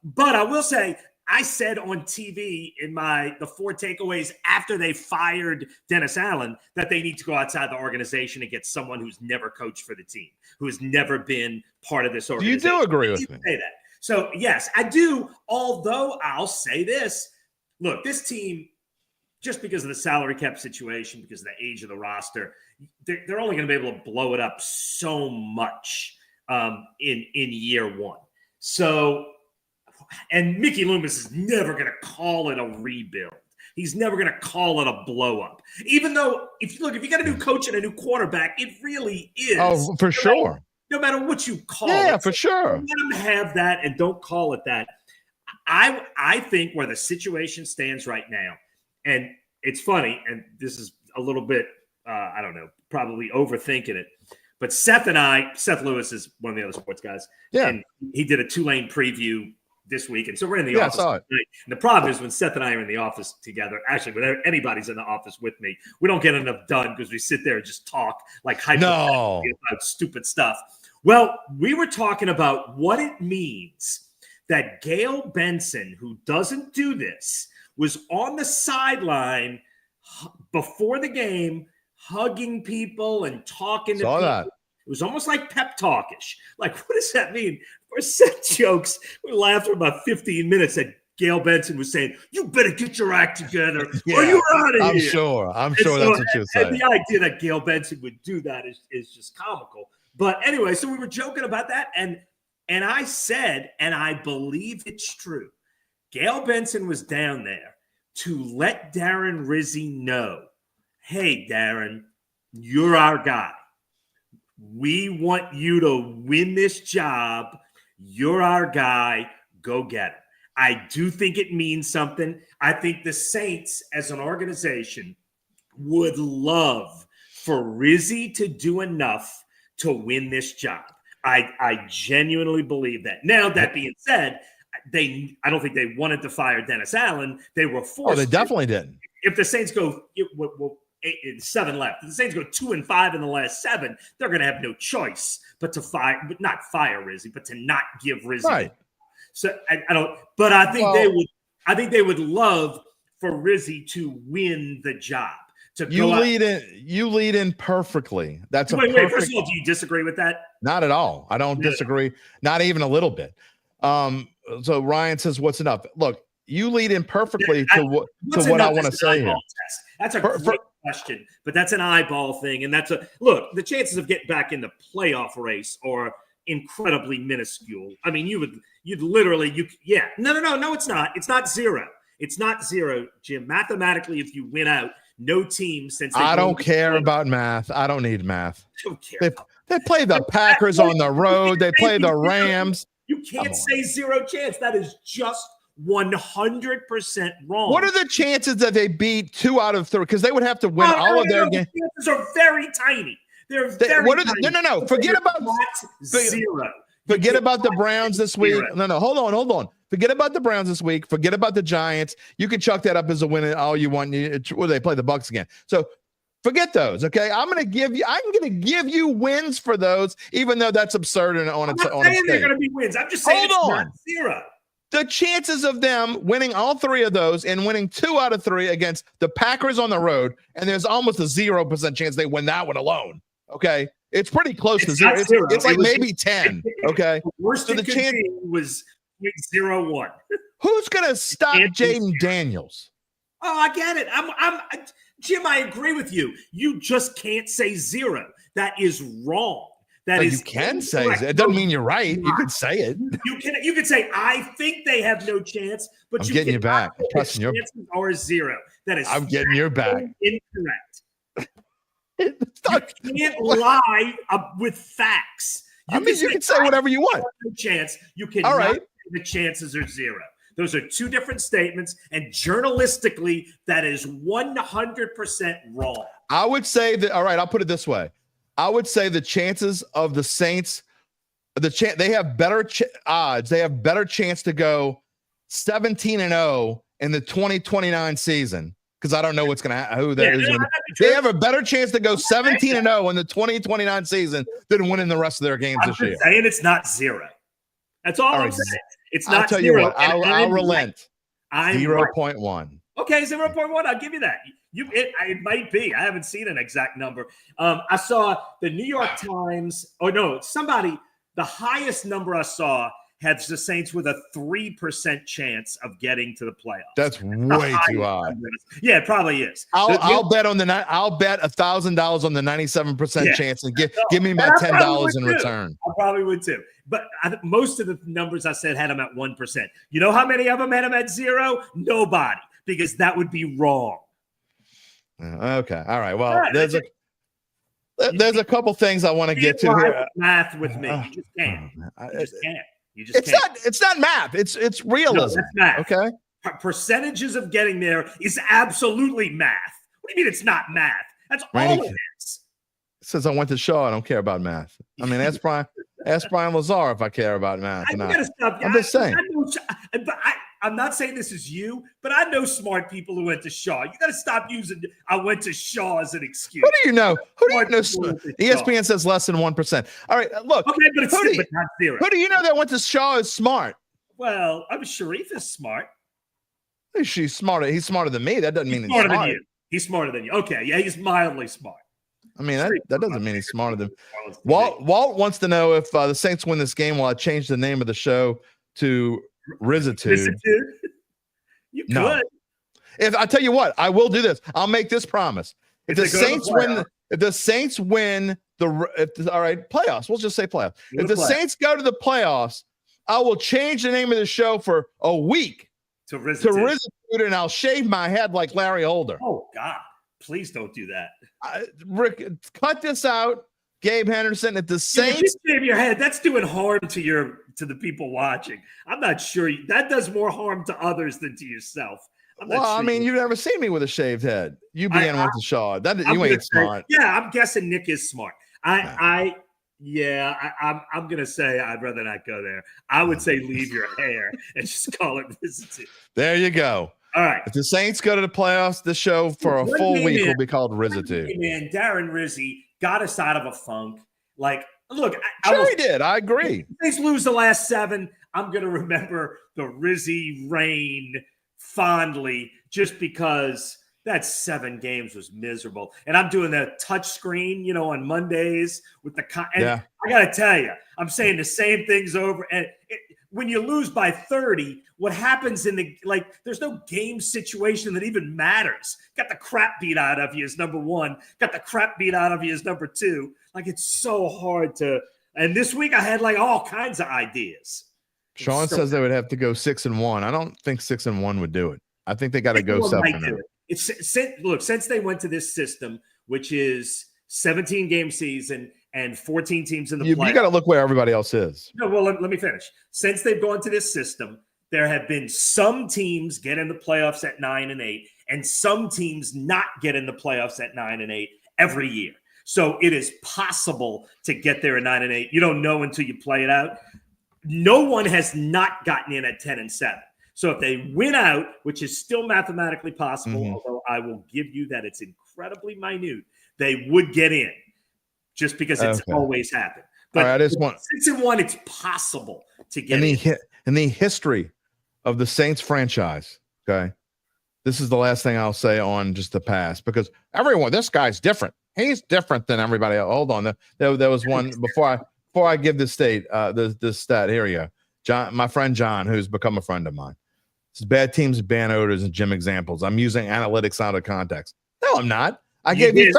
But I will say, I said on TV in the 4 takeaways after they fired Dennis Allen that they need to go outside the organization and get someone who's never coached for the team, who has never been part of this organization. You do agree with me. Say that. So, yes, I do. Although I'll say this. Look, this team, just because of the salary cap situation, because of the age of the roster, they're only going to be able to blow it up so much in year one. So, and Mickey Loomis is never going to call it a rebuild. He's never going to call it a blow up. Even though, if you got a new coach and a new quarterback, it really is. Oh, for sure. No matter what you call it. Yeah, for sure. Let them have that and don't call it that. I think where the situation stands right now, and it's funny, and this is a little bit, I don't know, probably overthinking it, but Seth Lewis is one of the other sports guys. Yeah. And he did a Tulane preview this week. And so we're in the office. I saw it. And the problem is when Seth and I are in the office together, actually, when anybody's in the office with me, we don't get enough done because we sit there and just talk like hypothetically about stupid stuff. Well, we were talking about what it means that Gail Benson, who doesn't do this, was on the sideline before the game, hugging people and talking to people. That. It was almost like pep talkish. Like, what does that mean? For set jokes, we laughed for about 15 minutes that Gail Benson was saying, "You better get your act together, or you're out of here." I'm sure that's what you were saying. And the idea that Gail Benson would do that is just comical. But anyway, so we were joking about that, and I said, and I believe it's true, Gail Benson was down there to let Darren Rizzi know, "Hey, Darren, you're our guy. We want you to win this job. You're our guy. Go get him." I do think it means something. I think the Saints as an organization would love for Rizzi to do enough to win this job. I genuinely believe that. Now, that being said, I don't think they wanted to fire Dennis Allen. They were forced. Oh, they definitely didn't. If the Saints go 7 left, if the Saints go 2-5 in the last 7, they're going to have no choice but not fire Rizzi, but to not give Rizzi. Right. So I don't. But I think they would. I think they would love for Rizzi to win the job. You lead in perfectly. That's wait. First of all, do you disagree with that? Not at all. I don't disagree. Not even a little bit. So Ryan says, "What's enough?" Look, you lead in perfectly to what I want to say here. Test. That's a great question, but that's an eyeball thing, and look. The chances of getting back in the playoff race are incredibly minuscule. I mean, you'd literally. No, it's not. It's not zero. It's not zero, Jim. Mathematically, if you win out, no team since I don't care about math. I don't need math. I don't care. They play the Packers on the road. They play the Rams. You can't say zero chance. That is just 100% wrong. What are the chances that they beat 2 out of 3? Because they would have to win all of their games. The chances are very tiny. They're very tiny. No. Forget about zero. Forget about the Browns this week. No. Hold on. Forget about the Browns this week. Forget about the Giants. You can chuck that up as a win all you want. They play the Bucs again. So forget those. Okay, I'm going to give you wins for those, even though that's absurd and on its own. I'm not saying they're going to be wins. I'm just saying it's not zero. The chances of them winning all 3 of those and winning 2 out of 3 against the Packers on the road, and there's almost a 0% chance they win that one alone. Okay, it's pretty close to zero. It's like maybe 10. Okay, the worst the chance was 0-1. Who's going to stop Jaden Daniels? Oh, I get it. Jim, I agree with you. You just can't say zero. That is wrong. You can say it. It doesn't mean you're right. You could say it. You can say, I think they have no chance, but I'm getting you back. I'm pressing your chances are 0. That is I'm getting your back. Incorrect. You can't lie with facts. You can say whatever you want. No chance. You can. All right. The chances are zero. Those are two different statements, and journalistically, that is 100% wrong. I would say that. All right, I'll put it this way. I would say the chances of the Saints, they have better odds. They have better chance to go 17-0 in the 2029 season, because I don't know what's going to happen. Who that is going to be. They have a better chance to go 17-0 in the 2029 season than winning the rest of their games this year. Saying it's not zero. That's all I'm saying. It's not. I'll tell zero. you what. I'll relent. 0.1. Right. Okay, 0.1. I'll give you that. It might be. I haven't seen an exact number. I saw the New York Times. Oh no, somebody. The highest number I saw had the Saints with a 3% chance of getting to the playoffs. That's way too high. Yeah, it probably is. I'll bet $1,000 on the 97% chance and give me my $10 in return. I probably would too. But most of the numbers I said had them at 1%. You know how many of them had them at 0? Nobody, because that would be wrong. Okay. All right. Well, there's a couple things I want to get to here. Math with me. You just can't. You just can't. It's not math. It's realism. No, that's math. Okay. Percentages of getting there is absolutely math. What do you mean it's not math? That's all it is. Says I went to Shaw. I don't care about math. I mean, ask Brian Lazar if I care about math. I'm just saying. I'm not saying this is you, but I know smart people who went to Shaw. You got to stop using "I went to Shaw" as an excuse. Who do you know? ESPN says less than 1%. All right, look. Okay, but it's not zero. Who do you know that went to Shaw is smart? Well, Sharif is smart. She's smarter. He's smarter than me. That doesn't mean he's smarter smart. than you. He's smarter than you. Okay, yeah, he's mildly smart. I mean, that doesn't mean he's smarter than Walt wants to know if the Saints win this game, will I change the name of the show to Rizzitude? You could. If I tell you what, I will do this. I'll make this promise. If the Saints win playoffs, we'll just say playoffs. If the Saints go to the playoffs, I will change the name of the show for a week to Rizzitude, and I'll shave my head like Larry Holder. Oh God, please don't do that. Rick, cut this out. Gabe Henderson, if the Saints shave your head, that's doing harm to the people watching. I'm not sure that does more harm to others than to yourself. I mean, you've never seen me with a shaved head. You began with the Shaw. You ain't smart. Yeah, I'm guessing Nick is smart. I'm gonna say I'd rather not go there. I would say leave your hair and just call it Rizzitude. There you go. All right. If the Saints go to the playoffs, the show for a full week will be called Rizzitude. Man, Darren Rizzi got us out of a funk. Like, look, he did. I agree. If they lose the last 7, I'm going to remember the Rizzi reign fondly, just because that 7 games was miserable. And I'm doing the touch screen, on Mondays with the I got to tell you, I'm saying the same things over. And when you lose by 30, what happens there's no game situation that even matters. Got the crap beat out of you as number 1. Got the crap beat out of you as number 2. Like, it's so hard to. And this week I had all kinds of ideas. Sean says they would have to go 6-1. I don't think 6-1 would do it. I think they got to go 7-0. Since they went to this system, which is 17-game season and 14 teams in the playoffs. You got to look where everybody else is. No, well, let me finish. Since they've gone to this system, there have been some teams get in the playoffs at 9-8, and some teams not get in the playoffs at 9-8 every year. So it is possible to get there at 9-8. You don't know until you play it out. No one has not gotten in at 10-7. So if they win out, which is still mathematically possible, although I will give you that it's incredibly minute, they would get in just because it's always happened. But I just want 6-1, it's possible to get in the history of the Saints franchise. Okay, this is the last thing I'll say on just the past, because this guy's different. He's different than everybody else. Hold on, there was one before I give this stat. Here we go. John, my friend John, who's become a friend of mine. It's bad teams, bad odors, and gym examples. I'm using analytics out of context. No, I'm not. They're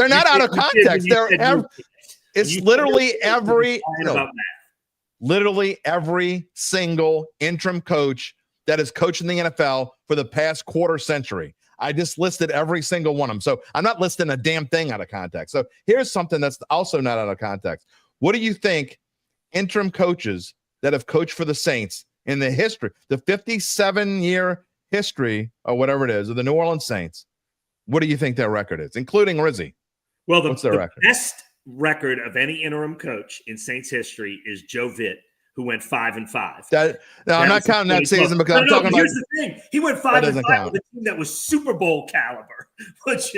not out of context. It's literally every single interim coach that has coached in the NFL for the past quarter century. I just listed every single one of them. So I'm not listing a damn thing out of context. So here's something that's also not out of context. What do you think interim coaches that have coached for the Saints in the history, the 57-year history or whatever it is of the New Orleans Saints, what do you think their record is, including Rizzi? Well, what's their record? Best record of any interim coach in Saints history is Joe Vitt, who went 5-5. I'm not counting that season because I'm talking about. Here's the thing: he went 5-5 with a team that was Super Bowl caliber, which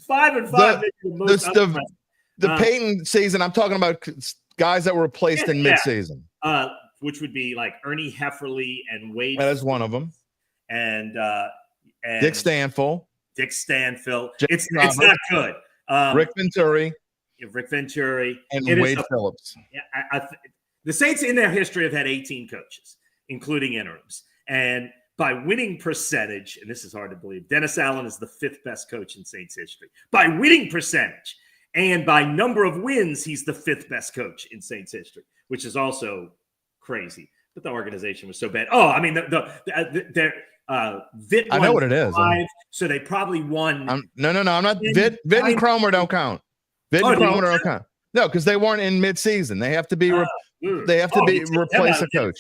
5-5. The Peyton season, I'm talking about guys that were replaced in midseason. Which would be like Ernie Hefferly and Wade. That is one of them. And Dick Stanfill. It's not good. Rick Venturi. And Wade Phillips. The Saints in their history have had 18 coaches, including interims. And by winning percentage, and this is hard to believe, Dennis Allen is the 5th best coach in Saints history. By winning percentage and by number of wins, he's the 5th best coach in Saints history, which is also crazy. But the organization was so bad. Oh, I mean, Vitt I know what it is. 5, so they probably won. No. I'm not. Vitt and Cromer don't count. Vitt and Cromer don't count. No, because they weren't in midseason. They have to be. Replace a coach.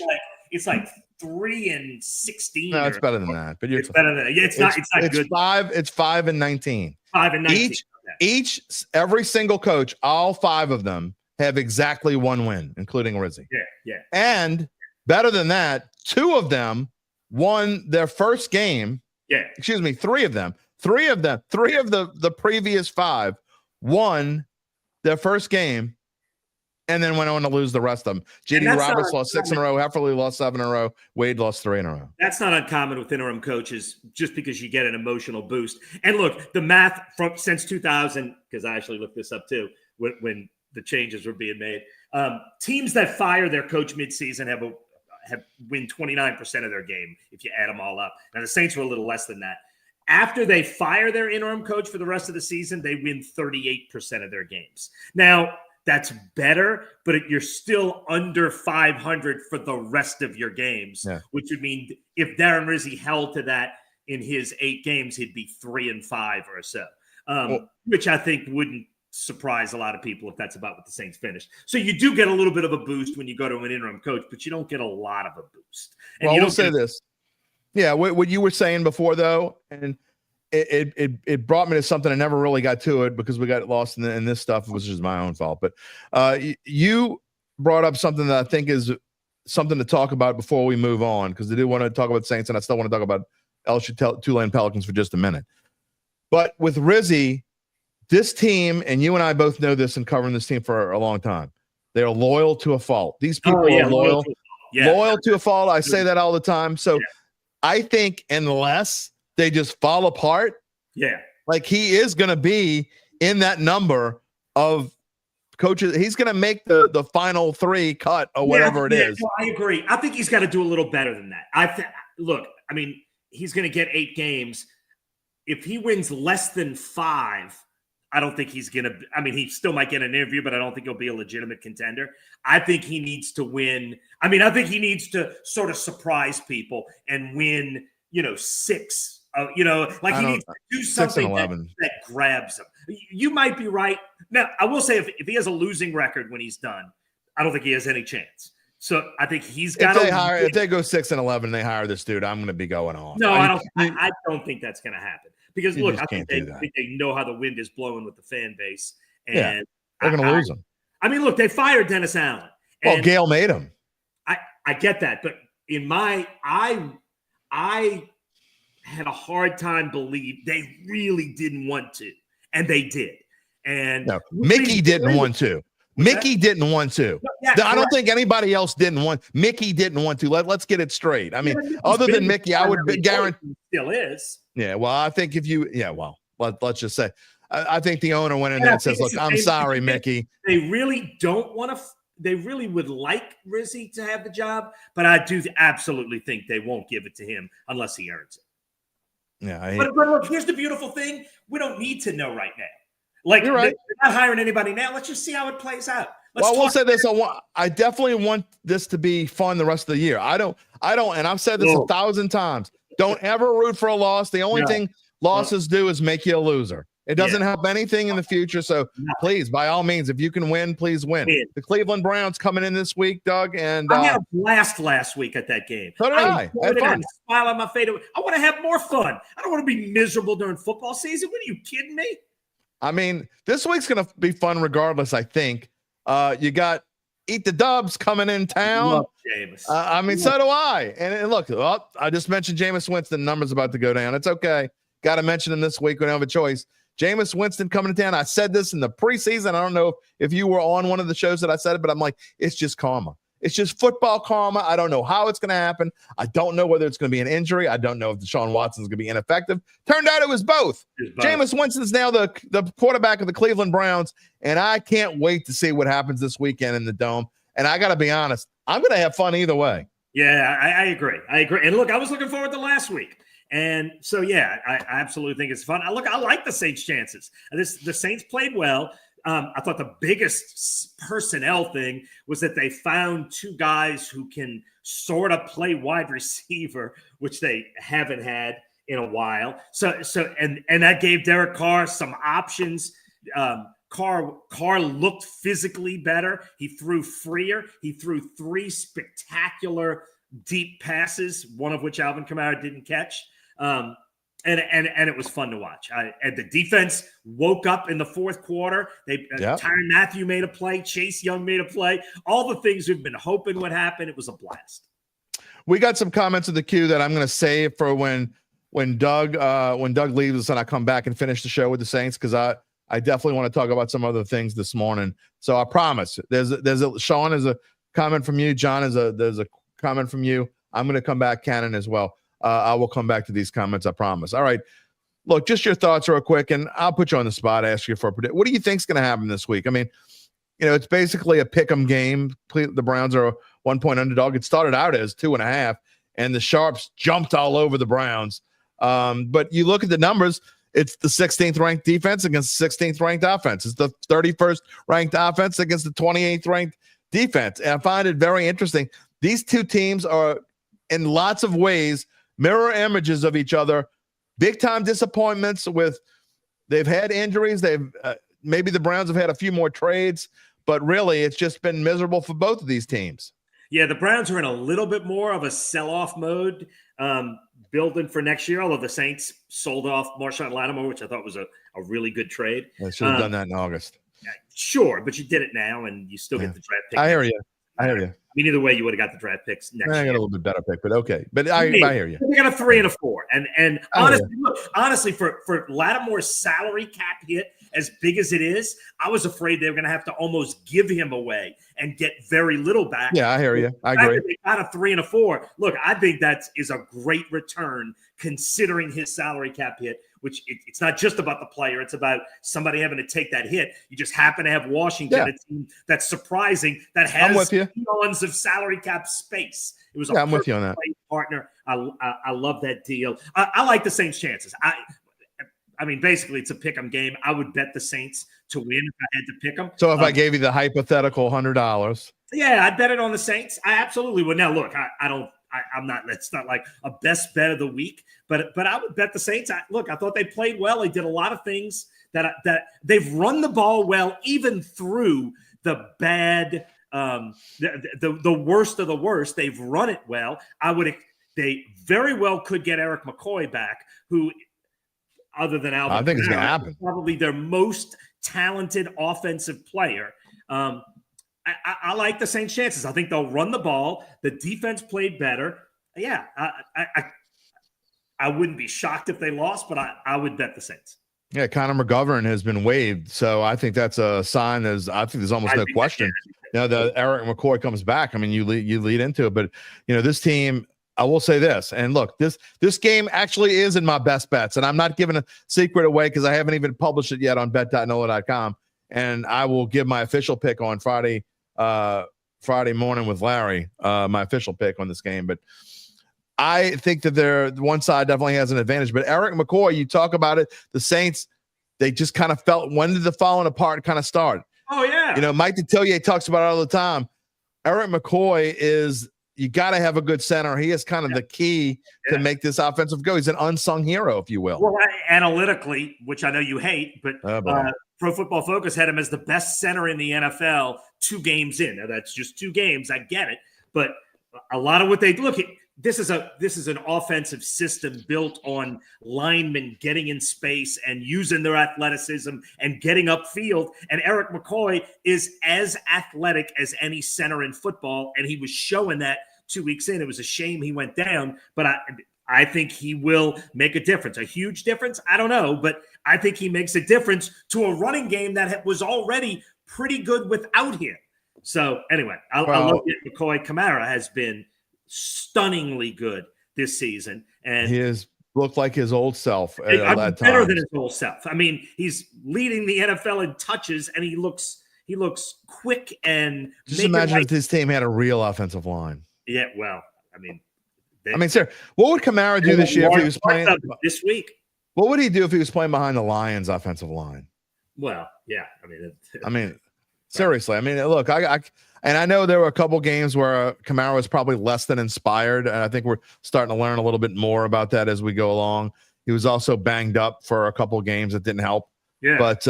It's like 3-16. No, it's better than that. But it's better than that. Yeah, it's not good. It's 5-19. 5-19. Every single coach, all 5 of them have exactly 1 win, including Rizzi. Yeah. And better than that, 2 of them won their first game. Yeah. Excuse me, 3 of them. 3 of the previous 5 won their first game and then went on to lose the rest of them. J.D. Roberts lost 6 in a row. Hefferly lost 7 in a row. Wade lost 3 in a row. That's not uncommon with interim coaches just because you get an emotional boost. And look, the math since 2000, because I actually looked this up too, when the changes were being made, teams that fire their coach midseason have win 29% of their game if you add them all up. Now, the Saints were a little less than that. After they fire their interim coach for the rest of the season, they win 38% of their games. Now, that's better, but you're still under 500 for the rest of your games, which would mean if Darren Rizzi held to that in his 8 games, he'd be 3-5 or so, which I think wouldn't surprise a lot of people if that's about what the Saints finished. So you do get a little bit of a boost when you go to an interim coach, but you don't get a lot of a boost. And we'll say this. Yeah, what you were saying before, though, and it brought me to something I never really got to it because we got lost in this stuff, which is my own fault. But you brought up something that I think is something to talk about before we move on, because I do want to talk about Saints, and I still want to talk about LSU Tulane Pelicans for just a minute. But with Rizzi, this team, and you and I both know this and covering this team for a long time, they are loyal to a fault. These people are loyal to a fault. I say that all the time. So I think unless they just fall apart, like he is going to be in that number of coaches. He's going to make the final 3 cut or whatever it is. No, I agree. I think he's got to do a little better than that. Look, I mean, he's going to get 8 games. If he wins less than 5, I don't think he's going to – I mean, he still might get an interview, but I don't think he'll be a legitimate contender. I think he needs to win – I mean, I think he needs to sort of surprise people and win, 6. He needs to do something that grabs him. You might be right. Now, I will say if he has a losing record when he's done, I don't think he has any chance. So I think he's got to – If they go 6-11 and they hire this dude, I'm going to be going off. No, I don't think that's going to happen. Because, look, I think they know how the wind is blowing with the fan base. And they're going to lose him. I mean, look, they fired Dennis Allen. Well, Gail made him. I get that. But in my – I had a hard time believing they really didn't want to. And they did. And no, Mickey didn't want to. Mickey didn't want to. I don't think anybody else didn't want. Mickey didn't want to. Let's get it straight. I mean, other than Mickey, I would guarantee still is. Yeah, well, I think if you, let's just say, I think the owner went in there and says, "Look, I'm sorry, Mickey." They really don't want to. They really would like Rizzi to have the job, but I do absolutely think they won't give it to him unless he earns it. Yeah, but look, here's the beautiful thing: we don't need to know right now. Like, you're right. They're not hiring anybody now. Let's just see how it plays out. We'll say this: I definitely want this to be fun the rest of the year. I don't, and I've said this 1,000 times. Don't ever root for a loss. The only thing losses do is make you a loser. It doesn't help anything in the future. So please, by all means, if you can win, please win. The Cleveland Browns coming in this week, Doug. And I had a blast last week at that game. So did I. I had a smile on my face. I want to have more fun. I don't want to be miserable during football season. What are you kidding me? I mean, this week's going to be fun regardless, I think. You got Eat the Dubs coming in town. I mean, so do I. And look, I just mentioned Jameis Winston. Numbers about to go down. It's okay. Got to mention him this week. We don't have a choice. Jameis Winston coming to town. I said this in the preseason. I don't know if you were on one of the shows that I said it, but I'm like, it's just karma. It's just football karma. I don't know how it's going to happen. I don't know whether it's going to be an injury. I don't know if Deshaun Watson's going to be ineffective. Turned out it was both. Jameis Winston's now the quarterback of the Cleveland Browns, and I can't wait to see what happens this weekend in the Dome. And I got to be honest, I'm going to have fun either way. Yeah, I agree. And look, I was looking forward to last week. And so, yeah, I absolutely think it's fun. I like the Saints' chances. The Saints played well. I thought the biggest personnel thing was that they found two guys who can sort of play wide receiver, which they haven't had in a while. So that gave Derek Carr some options. Carr looked physically better. He threw freer. He threw 3 spectacular deep passes, one of which Alvin Kamara didn't catch. And it was fun to watch. And the defense woke up in the fourth quarter. Tyrann Mathieu made a play. Chase Young made a play. All the things we've been hoping would happen. It was a blast. We got some comments in the queue that I'm going to save for when Doug leaves us and I come back and finish the show with the Saints, because I definitely want to talk about some other things this morning. So I promise. Sean is a comment from you. John there's a comment from you. I'm going to come back, Cannon, as well. I will come back to these comments, I promise. All right. Look, just your thoughts real quick, and I'll put you on the spot, ask you for a prediction. What do you think's going to happen this week? I mean, it's basically a pick'em game. The Browns are a 1-point underdog. It started out as 2.5, and the Sharps jumped all over the Browns. But you look at the numbers, it's the 16th ranked defense against the 16th ranked offense. It's the 31st ranked offense against the 28th ranked defense. And I find it very interesting. These two teams are, in lots of ways, mirror images of each other. Big time disappointments they've had injuries. Maybe the Browns have had a few more trades, but really it's just been miserable for both of these teams. Yeah, the Browns are in a little bit more of a sell-off mode, building for next year, although the Saints sold off Marshawn Lattimore, which I thought was a really good trade. They should have done that in August. Sure, but you did it now, and you still get the draft pick. I hear you. I mean, either way, you would have got the draft picks next year. I got a little bit better pick, but okay. But I hear you. We got a 3 and a 4. And honestly, for Lattimore's salary cap hit, as big as it is, I was afraid they were going to have to almost give him away and get very little back. Yeah, I hear you. I agree. They got a 3 and a 4. Look, I think that is a great return considering his salary cap hit, which it's not just about the player. It's about somebody having to take that hit. You just happen to have Washington, a team that's surprising, that has tons of salary cap space. It was I'm with you on that. Partner. I love that deal. I like the Saints' chances. I mean, basically, it's a pick'em game. I would bet the Saints to win if I had to pick them. So if I gave you the hypothetical $100, yeah, I'd bet it on the Saints. I absolutely would. Now, look, I'm not. It's not like a best bet of the week, but I would bet the Saints. I thought they played well. They did a lot of things that they've run the ball well, even through the bad, the worst of the worst. They've run it well. They very well could get Eric McCoy back, who, other than Alvin, I think it's going to happen. Probably their most talented offensive player. I like the Saints' chances. I think they'll run the ball. The defense played better. Yeah, I wouldn't be shocked if they lost, but I would bet the Saints. Yeah, Connor McGovern has been waived, so I think that's a sign. I think there's almost no question. That Eric McCoy comes back. I mean, you lead into it, but this team. I will say this, and look, this game actually is in my best bets, and I'm not giving a secret away because I haven't even published it yet on bet.nola.com, and I will give my official pick on Friday morning with Larry, my official pick on this game. But I think that one side definitely has an advantage. But Eric McCoy, you talk about it, the Saints, they just kind of felt, when did the falling apart kind of start? Oh, yeah. Mike Detillier talks about it all the time. Eric McCoy is you got to have a good center. He is kind of the key to make this offensive go. He's an unsung hero, if you will. Well, analytically, which I know you hate, but Pro Football Focus had him as the best center in the NFL 2 games in. Now, that's just 2 games. I get it. But a lot of what they look at, this is an offensive system built on linemen getting in space and using their athleticism and getting upfield. And Eric McCoy is as athletic as any center in football, and he was showing that 2 weeks in. It was a shame he went down, but I think he will make a difference. A huge difference? I don't know, but I think he makes a difference to a running game that was already pretty good without him. So anyway, I love it. McCoy. Kamara has been stunningly good this season, and he has looked like his old self. Better than his old self. I mean, he's leading the NFL in touches, and he looks quick and. Just imagine if his team had a real offensive line. Yeah, well, I mean, sir, what would Kamara do this year if he was playing this week? What would he do if he was playing behind the Lions' offensive line? Well, yeah, I mean, seriously, I mean, look, I know there were a couple games where Kamara was probably less than inspired, and I think we're starting to learn a little bit more about that as we go along. He was also banged up for a couple games that didn't help. Yeah, but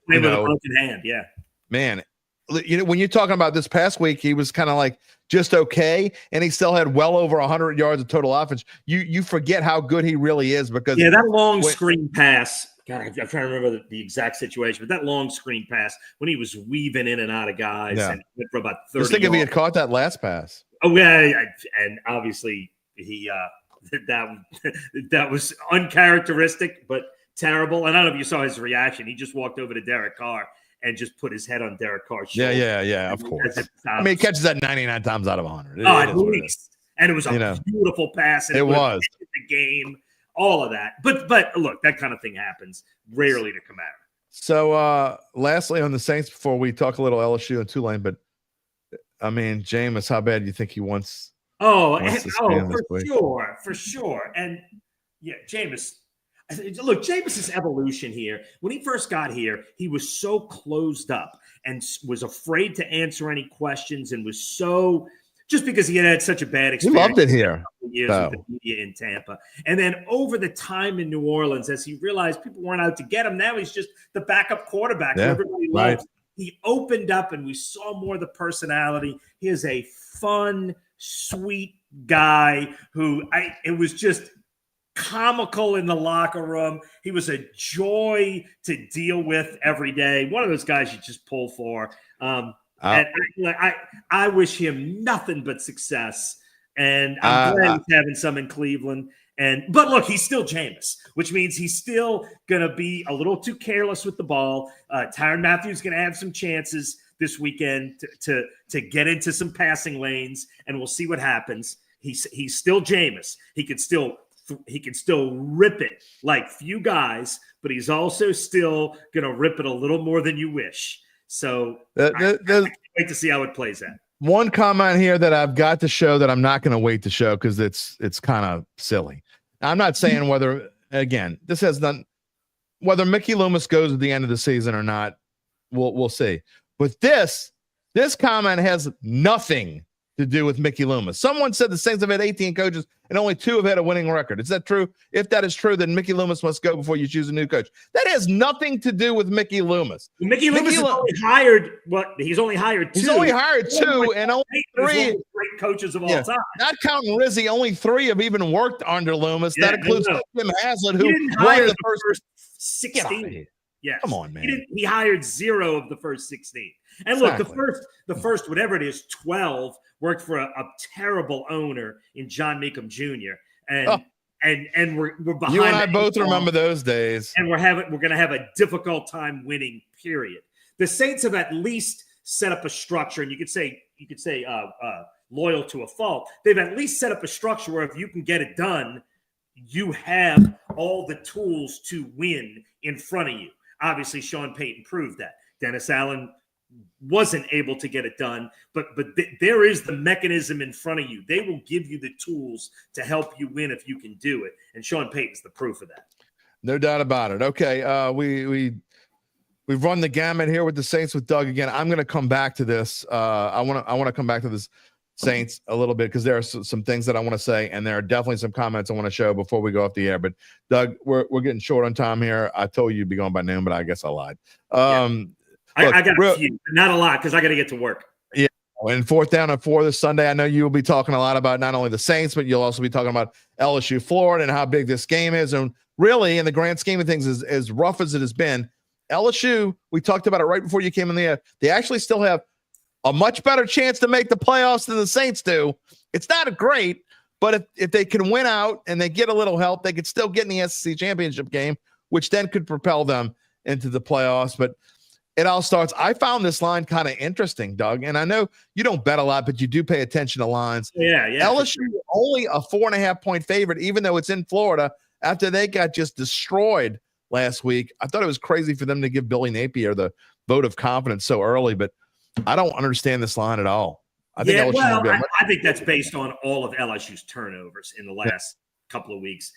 with a broken hand, yeah, man. When you're talking about this past week, he was kind of like just okay, and he still had well over 100 yards of total offense. You forget how good he really is because that long screen pass. God, I'm trying to remember the exact situation, but that long screen pass when he was weaving in and out of guys and went for about 30 Just think if he had caught that last pass. Oh, yeah, and obviously he that was uncharacteristic, but terrible. And I don't know if you saw his reaction. He just walked over to Derek Carr and just put his head on Derek Carr's shoulder. Yeah, of course. I mean, he catches that 99 times out of 100. At least. And it was a beautiful pass. And it was. The game. All of that. But look, that kind of thing happens rarely to Kamara. So lastly on the Saints, before we talk a little LSU and Tulane, but I mean, Jameis, how bad do you think he wants? For sure. And yeah, Jameis. Look, Jameis's evolution here. When he first got here, he was so closed up and was afraid to answer any questions and was so just because he had such a bad experience. He loved it here. Years with the media in Tampa. And then over the time in New Orleans, as he realized people weren't out to get him, now he's just the backup quarterback who everybody loves. He opened up and we saw more of the personality. He is a fun, sweet guy who it was just comical in the locker room. He was a joy to deal with every day. One of those guys you just pull for. And I wish him nothing but success. And I'm glad he's having some in Cleveland. But look, he's still Jameis, which means he's still going to be a little too careless with the ball. Tyrann Mathieu is going to have some chances this weekend to get into some passing lanes, and we'll see what happens. He's still Jameis. He can still rip it like few guys, but he's also still going to rip it a little more than you wish. So I can't wait to see how it plays out. One comment here that I've got to show that I'm not going to wait to show because it's kind of silly. I'm not saying whether Mickey Loomis goes at the end of the season or not. We'll see. But this comment has nothing to do with Mickey Loomis. Someone said the Saints have had 18 coaches and only 2 have had a winning record. Is that true? If that is true, then Mickey Loomis must go before you choose a new coach. That has nothing to do with Mickey Loomis. Mickey Loomis has only hired He's only hired 2. He's only hired 2 and only 3 great coaches of all time. Not counting Rizzi, only 3 have even worked under Loomis. That includes Jim Haslett, who won the first 16. Yes. Come on, man. He hired 0 of the first 16. And look, the first whatever it is, 12 worked for a terrible owner in John Meekum Jr. And we're behind. You and I both remember those days. And we're going to have a difficult time winning. Period. The Saints have at least set up a structure, and you could say loyal to a fault. They've at least set up a structure where if you can get it done, you have all the tools to win in front of you. Obviously, Sean Payton proved that. Dennis Allen wasn't able to get it done, but there is the mechanism in front of you. They will give you the tools to help you win if you can do it. And Sean Payton's the proof of that. No doubt about it. Okay, we've run the gamut here with the Saints with Doug again. I'm going to come back to this. I want to come back to this Saints a little bit because there are some things that I want to say, and there are definitely some comments I want to show before we go off the air. But Doug, we're getting short on time here. I told you you'd be going by noon, but I guess I lied. I got a few, but not a lot because I got to get to work. Yeah, and 4th down and 4 this Sunday. I know you will be talking a lot about not only the Saints, but you'll also be talking about LSU, Florida, and how big this game is. And really, in the grand scheme of things, as rough as it has been, LSU, we talked about it right before you came in the air. They actually still have a much better chance to make the playoffs than the Saints do. It's not great, but if they can win out and they get a little help, they could still get in the SEC championship game, which then could propel them into the playoffs. But it all starts. I found this line kind of interesting, Doug, and I know you don't bet a lot, but you do pay attention to lines. Yeah. LSU only a 4.5-point favorite, even though it's in Florida, after they got just destroyed last week. I thought it was crazy for them to give Billy Napier the vote of confidence so early, but I don't understand this line at all. I think I think that's based on all of LSU's turnovers in the last couple of weeks.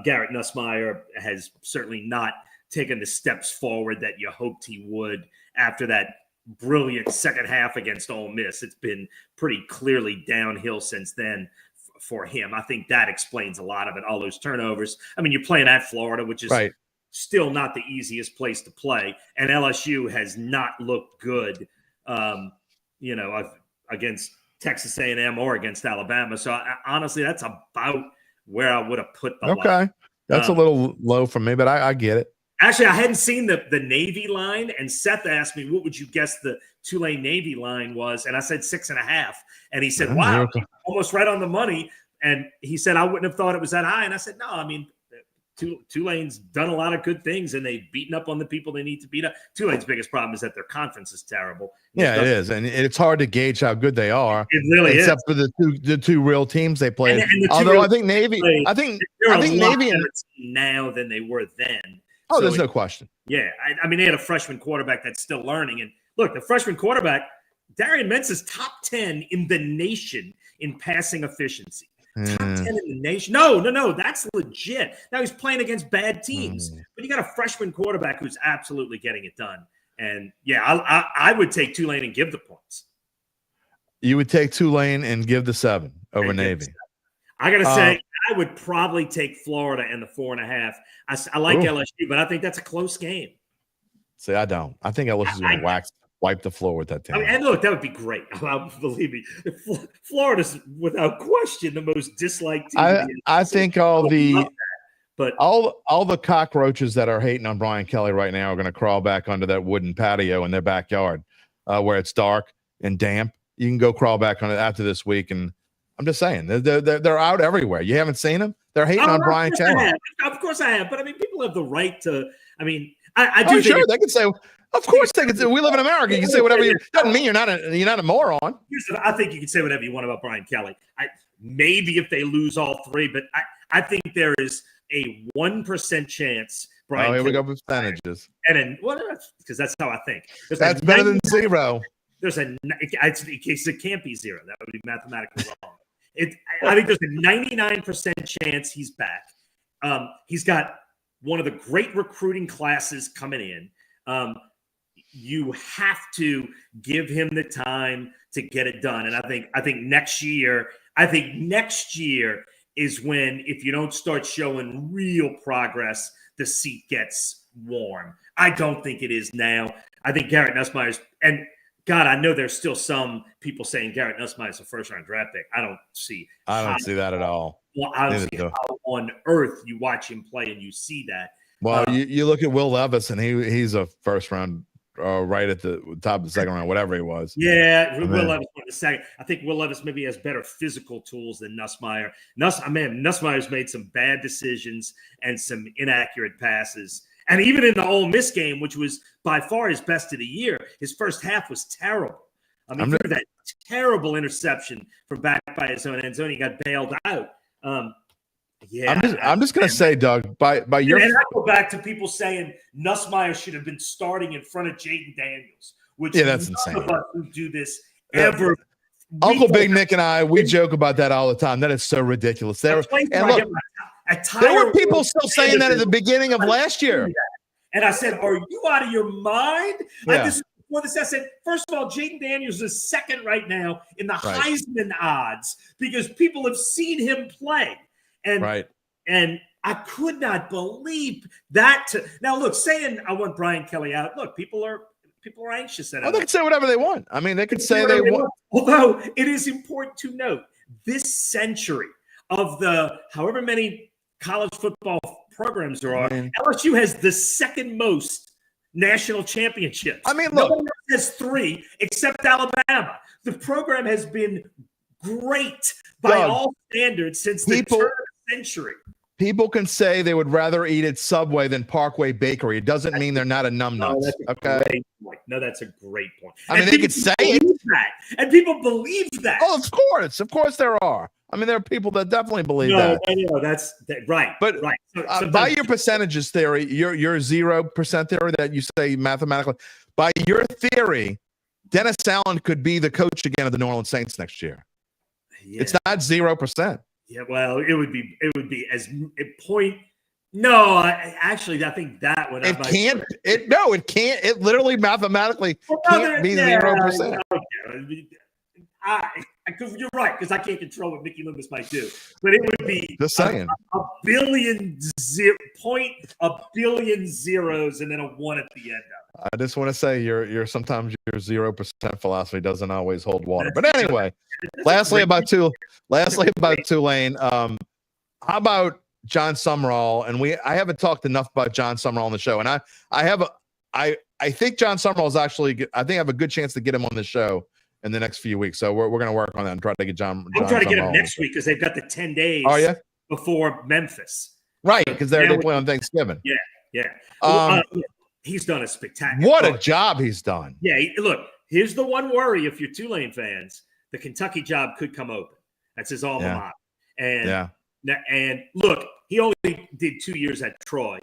Garrett Nussmeier has certainly not taken the steps forward that you hoped he would after that brilliant second half against Ole Miss. It's been pretty clearly downhill since then for him. I think that explains a lot of it, all those turnovers. I mean, you're playing at Florida, which is still not the easiest place to play, and LSU has not looked good against Texas A&M or against Alabama. So honestly, that's about where I would have put the line. That's a little low for me, but I get it. Actually, I hadn't seen the Navy line, and Seth asked me, what would you guess the Tulane Navy line was? And I said 6.5. And he said, wow, almost right on the money. And he said, I wouldn't have thought it was that high. And I said, no, I mean, Tulane's done a lot of good things, and they've beaten up on the people they need to beat up. Tulane's biggest problem is that their conference is terrible. Yeah, it is, and it's hard to gauge how good they are. It really except for the two real teams they played. Although I think Navy, I think Navy now than they were then. Oh, so there's no question. Yeah, I mean, they had a freshman quarterback that's still learning, and look, the freshman quarterback, Darian Mensa's top 10 in the nation in passing efficiency. Top 10 in the nation. No, that's legit. Now he's playing against bad teams, but you got a freshman quarterback who's absolutely getting it done. And yeah, I would take Tulane and give the points. You would take Tulane and give the 7 over Navy. I got to say, I would probably take Florida and the 4.5. I like LSU, but I think that's a close game. See, I don't. I think LSU's going to wipe the floor with that team. I mean, and look, that would be great. Believe me, Florida's without question the most disliked team. I think all the cockroaches that are hating on Brian Kelly right now are going to crawl back under that wooden patio in their backyard, where it's dark and damp. You can go crawl back on it after this week, and I'm just saying they're out everywhere. You haven't seen them? They're hating on Brian Kelly. Of course I have, but I mean, people have the right to. I mean, I do. Sure, they can say. Of course, they can say. We live in America. You can say whatever. Doesn't mean you're not a moron. I think you can say whatever you want about Brian Kelly. Maybe if they lose all 3, but I think there is a 1% chance. Brian. Here we go with percentages. And then, because that's how I think. That's better than 0. There's it can't be 0. That would be mathematically wrong. I think there's a 99% chance he's back. He's got one of the great recruiting classes coming in. You have to give him the time to get it done. And I think next year is when, if you don't start showing real progress, the seat gets warm. I don't think it is now. I think Garrett Nussmeier's, and God, I know there's still some people saying Garrett Nussmeier is a first-round draft pick. I don't see that at all. Well, I don't see how on earth you watch him play and you see that. Well, you look at Will Levis, and he's a first-round, right at the top of the second round, whatever he was. Yeah, Will Levis went the second. I think Will Levis maybe has better physical tools than Nussmeier. Nussmeier's made some bad decisions and some inaccurate passes. And even in the Ole Miss game, which was by far his best of the year, his first half was terrible. I mean, that terrible interception from back by his own end zone, he got bailed out. I'm just going to say, Doug, by your. And I go back to people saying Nussmeier should have been starting in front of Jaden Daniels, which that's insane. None of us who do this ever. Uncle Big Nick and I, we joke about that all the time. That is so ridiculous. There were people still saying that at the beginning of last year. And I said, "Are you out of your mind?" Yeah. This is before this, I said, first of all, Jaden Daniels is second right now in the Heisman odds because people have seen him play. And I could not believe that. Now, look, saying I want Brian Kelly out, look, people are anxious. They can say whatever they want. I mean, they could say they want. Although it is important to note, this century of the however many college football programs there are, LSU has the second most national championships. I mean, look, no one has 3 except Alabama. The program has been great by all standards since the turn of the century. People can say they would rather eat at Subway than Parkway Bakery. It doesn't mean they're not a numbnuts. No, that's a great point. I mean, they could say it. And people believe that. Oh, of course. Of course there are. I mean, there are people that definitely believe that. No, that's right. But by your percentages theory, your 0% theory that you say mathematically, by your theory, Dennis Allen could be the coach again of the New Orleans Saints next year. Yeah. It's not 0%. Yeah, well, it would be as a point. No, I think that one. It can't. It can't. It literally mathematically can't be 0%. You're right, because I can't control what Mickey Loomis might do, but it would be just saying a billion zeros and then a 1 at the end of it. I just want to say your sometimes your 0% philosophy doesn't always hold water. But anyway, lastly about Tulane. How about John Summerall? And I haven't talked enough about John Summerall on the show, and I think John Summerall is actually. I think I have a good chance to get him on the show in the next few weeks. So we're going to work on that and try to get John. I'm trying to get him next week because they've got the 10 days before Memphis. Right, because they play on Thanksgiving. Yeah. He's done a spectacular. What a job he's done. Yeah, look, here's the one worry if you're Tulane fans. The Kentucky job could come open. That's his alma mater. And look, he only did 2 years at Troy.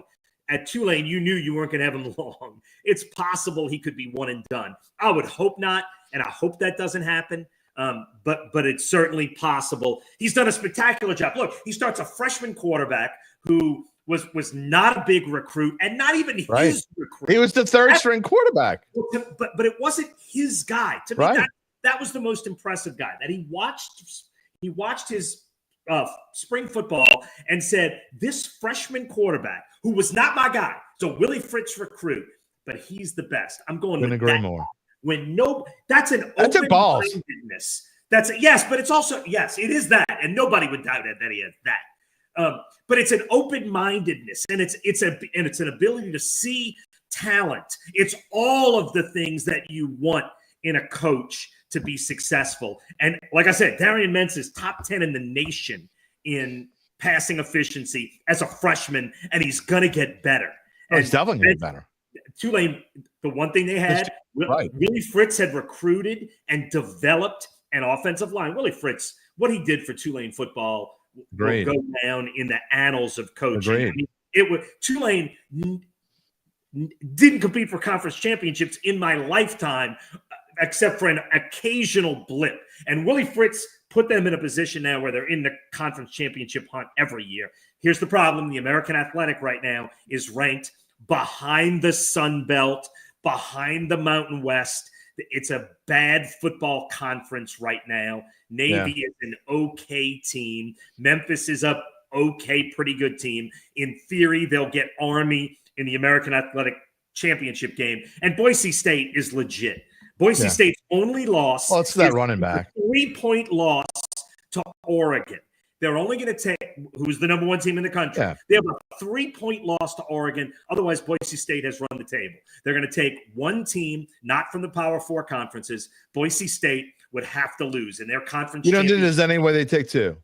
At Tulane, you knew you weren't going to have him long. It's possible he could be one and done. I would hope not. And I hope that doesn't happen, but it's certainly possible. He's done a spectacular job. Look, he starts a freshman quarterback who was not a big recruit and not even his recruit. He was the third-string quarterback. But it wasn't his guy. To me, that was the most impressive guy. That he watched his spring football and said, this freshman quarterback, who was not my guy, so Willie Fritz recruit, but he's the best. I'm going with agree that. more. That's an open-mindedness. But it's also, it is that. And nobody would doubt it that he has that. But it's an open-mindedness, and it's an ability to see talent. It's all of the things that you want in a coach to be successful. And like I said, Darian Mentz is top 10 in the nation in passing efficiency as a freshman, and he's going to get better. He's definitely going to get better. Tulane, the one thing they had, Willie Fritz had recruited and developed an offensive line. Willie Fritz, what he did for Tulane football will go down in the annals of coaching. I mean, Tulane didn't compete for conference championships in my lifetime, except for an occasional blip. And Willie Fritz put them in a position now where they're in the conference championship hunt every year. Here's the problem. The American Athletic right now is ranked behind the Sun Belt, behind the Mountain West. It's a bad football conference right now. Navy is an okay team. Memphis is a pretty good team. In theory, they'll get Army in the American Athletic Championship game. And Boise State is legit. Boise State's only loss it's that running back. 3-point loss to Oregon. They're only going to take, who's the number 1 team in the country. They have a 3-point loss to Oregon. Otherwise, Boise State has run the table. They're going to take one team, not from the Power 4 conferences. Boise State would have to lose in their conference. You don't think there's any way they take 2?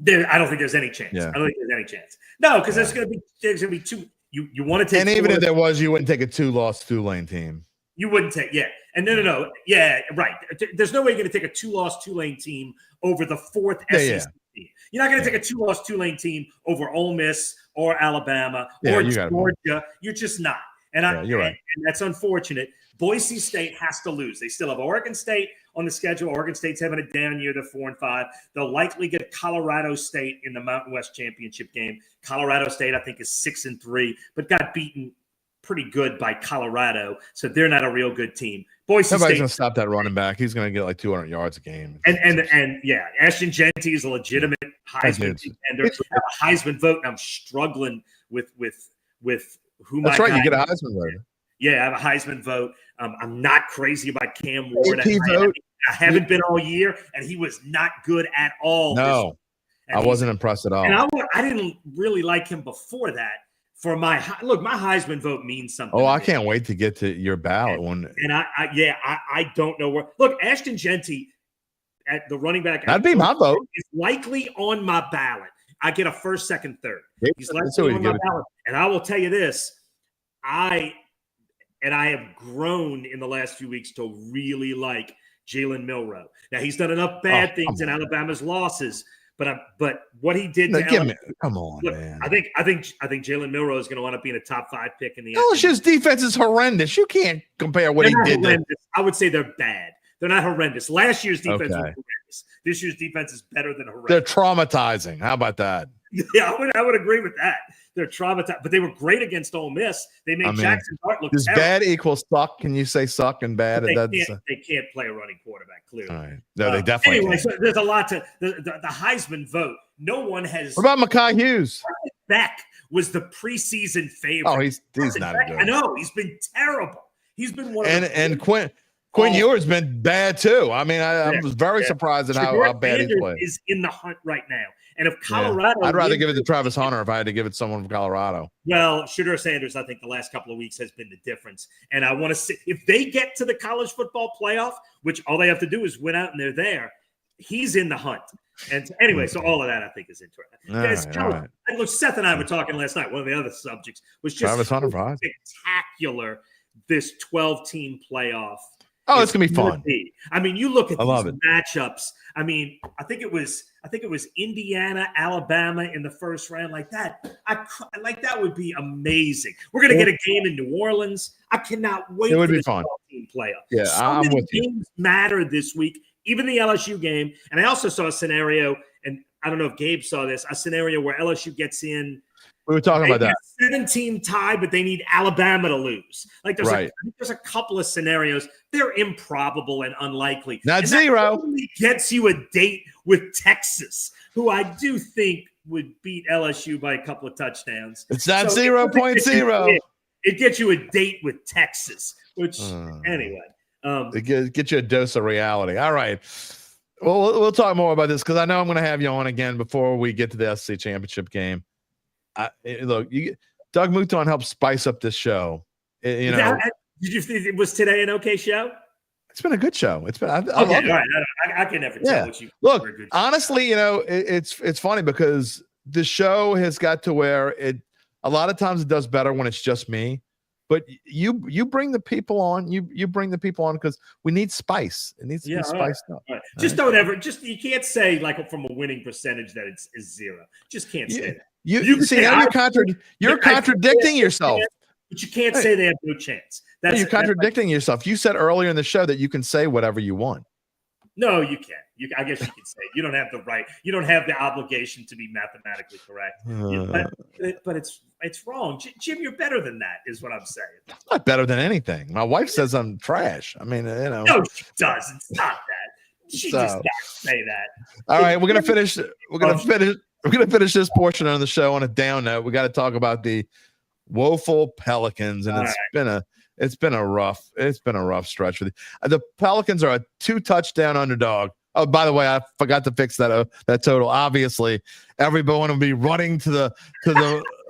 I don't think there's any chance. I don't think there's any chance. No, because there's going to be 2. You want to take. And even if there was, you wouldn't take a 2-loss Tulane team. You wouldn't take, And no. Yeah, right. There's no way you're going to take a 2-loss Tulane team over the 4th SEC team. You're not going to take a 2-loss Tulane team over Ole Miss or Alabama or Georgia. You're just not. And you're right. And that's unfortunate. Boise State has to lose. They still have Oregon State on the schedule. Oregon State's having a down year. They're 4-5. They'll likely get Colorado State in the Mountain West Championship game. Colorado State, I think, is 6-3, but got beaten pretty good by Colorado, so they're not a real good team. Boise Somebody's State going to stop that running back. He's going to get like 200 yards a game. And yeah, Ashton Genty is a legitimate Heisman contender. I have a Heisman vote, and I'm struggling with who. That's right. You get a Heisman vote. Yeah, I have a Heisman vote. I'm not crazy about Cam Ward. I haven't been all year, and he was not good at all. No, I wasn't impressed at all. And I didn't really like him before that. For my Heisman vote means something. Oh, I can't wait to get to your ballot one. And I don't know where. Look, Ashton Genty at the running back. That'd be my vote. Is likely on my ballot. I get a first, second, third. He's That's likely on my ballot. And I will tell you this, I have grown in the last few weeks to really like Jalen Milroe. Now he's done enough bad things in Alabama's losses. But what he did to LSU, come on, look, man. I think Jalen Milroe is going to wind up being a top 5 pick in the LSU's defense is horrendous. You can't compare what he did. I would say they're bad. They're not horrendous. Last year's defense was horrendous. This year's defense is better than horrendous. They're traumatizing. How about that? Yeah, I would agree with that. They're traumatized, but they were great against Ole Miss. They made Jackson Dart look terrible. Does bad equals suck? Can you say suck and bad? They can't play a running quarterback, clearly. All right. No, they definitely anyway, can't. So there's a lot to the Heisman vote. No one has. What about Mekhi Hughes? Beck was the preseason favorite. Oh, he's not good. I know. He's been terrible. He's been one of and Quinn Ewers been bad too. I mean, I was very surprised at how bad he played. Is in the hunt right now. And if Colorado, I'd rather give it to Travis Hunter if I had to give it to someone from Colorado. Well, Shedeur Sanders, I think the last couple of weeks has been the difference. And I want to see if they get to the college football playoff, which all they have to do is win out and they're there. He's in the hunt. And anyway, so all of that I think is interesting. All right. Look, Seth and I were talking last night. One of the other subjects was just Travis Hunter, spectacular. This 12-team playoff. Oh, it's gonna be fun. I mean, you look at these matchups. I mean, I think it was Indiana, Alabama in the first round, like that. That would be amazing. We're gonna get a game in New Orleans. I cannot wait. It would for be fun. 12-team playoff. Yeah, I'm with you. Games matter this week, even the LSU game. And I also saw a scenario, and I don't know if Gabe saw this, a scenario where LSU gets in. We were talking about that. 17 tie, but they need Alabama to lose. Like I think there's a couple of scenarios. They're improbable and unlikely. Not zero. That only gets you a date with Texas, who I do think would beat LSU by a couple of touchdowns. It's not 0.0. It gets you a date with Texas, which anyway. It gets you a dose of reality. All right. Well, we'll talk more about this because I know I'm going to have you on again before we get to the SEC championship game. Doug Mouton helped spice up this show. Did you think was today an okay show? It's been a good show. It's been. I love it. Right. I can never tell what you look. Honestly, it's funny because the show has got to where a lot of times it does better when it's just me. But you bring the people on. You bring the people on because we need spice. It needs to be spiced up. Right. Just don't ever. You can't say like from a winning percentage that it's zero. Just can't say that. You see now you're contradicting yourself. But you can't say they have no chance. You're contradicting yourself. You said earlier in the show that you can say whatever you want. No, you can't. I guess you can say it. You don't have the right. You don't have the obligation to be mathematically correct. But it's wrong. Jim, you're better than that, is what I'm saying. I'm not better than anything. My wife says I'm trash. I mean, No, she doesn't. Stop that. She does not say that. All right, we're gonna finish. We're gonna finish this portion of the show on a down note. We got to talk about the woeful Pelicans, and it's been a rough stretch for the Pelicans are a 2-touchdown underdog. Oh, by the way, I forgot to fix that total. Obviously, everyone will be running to the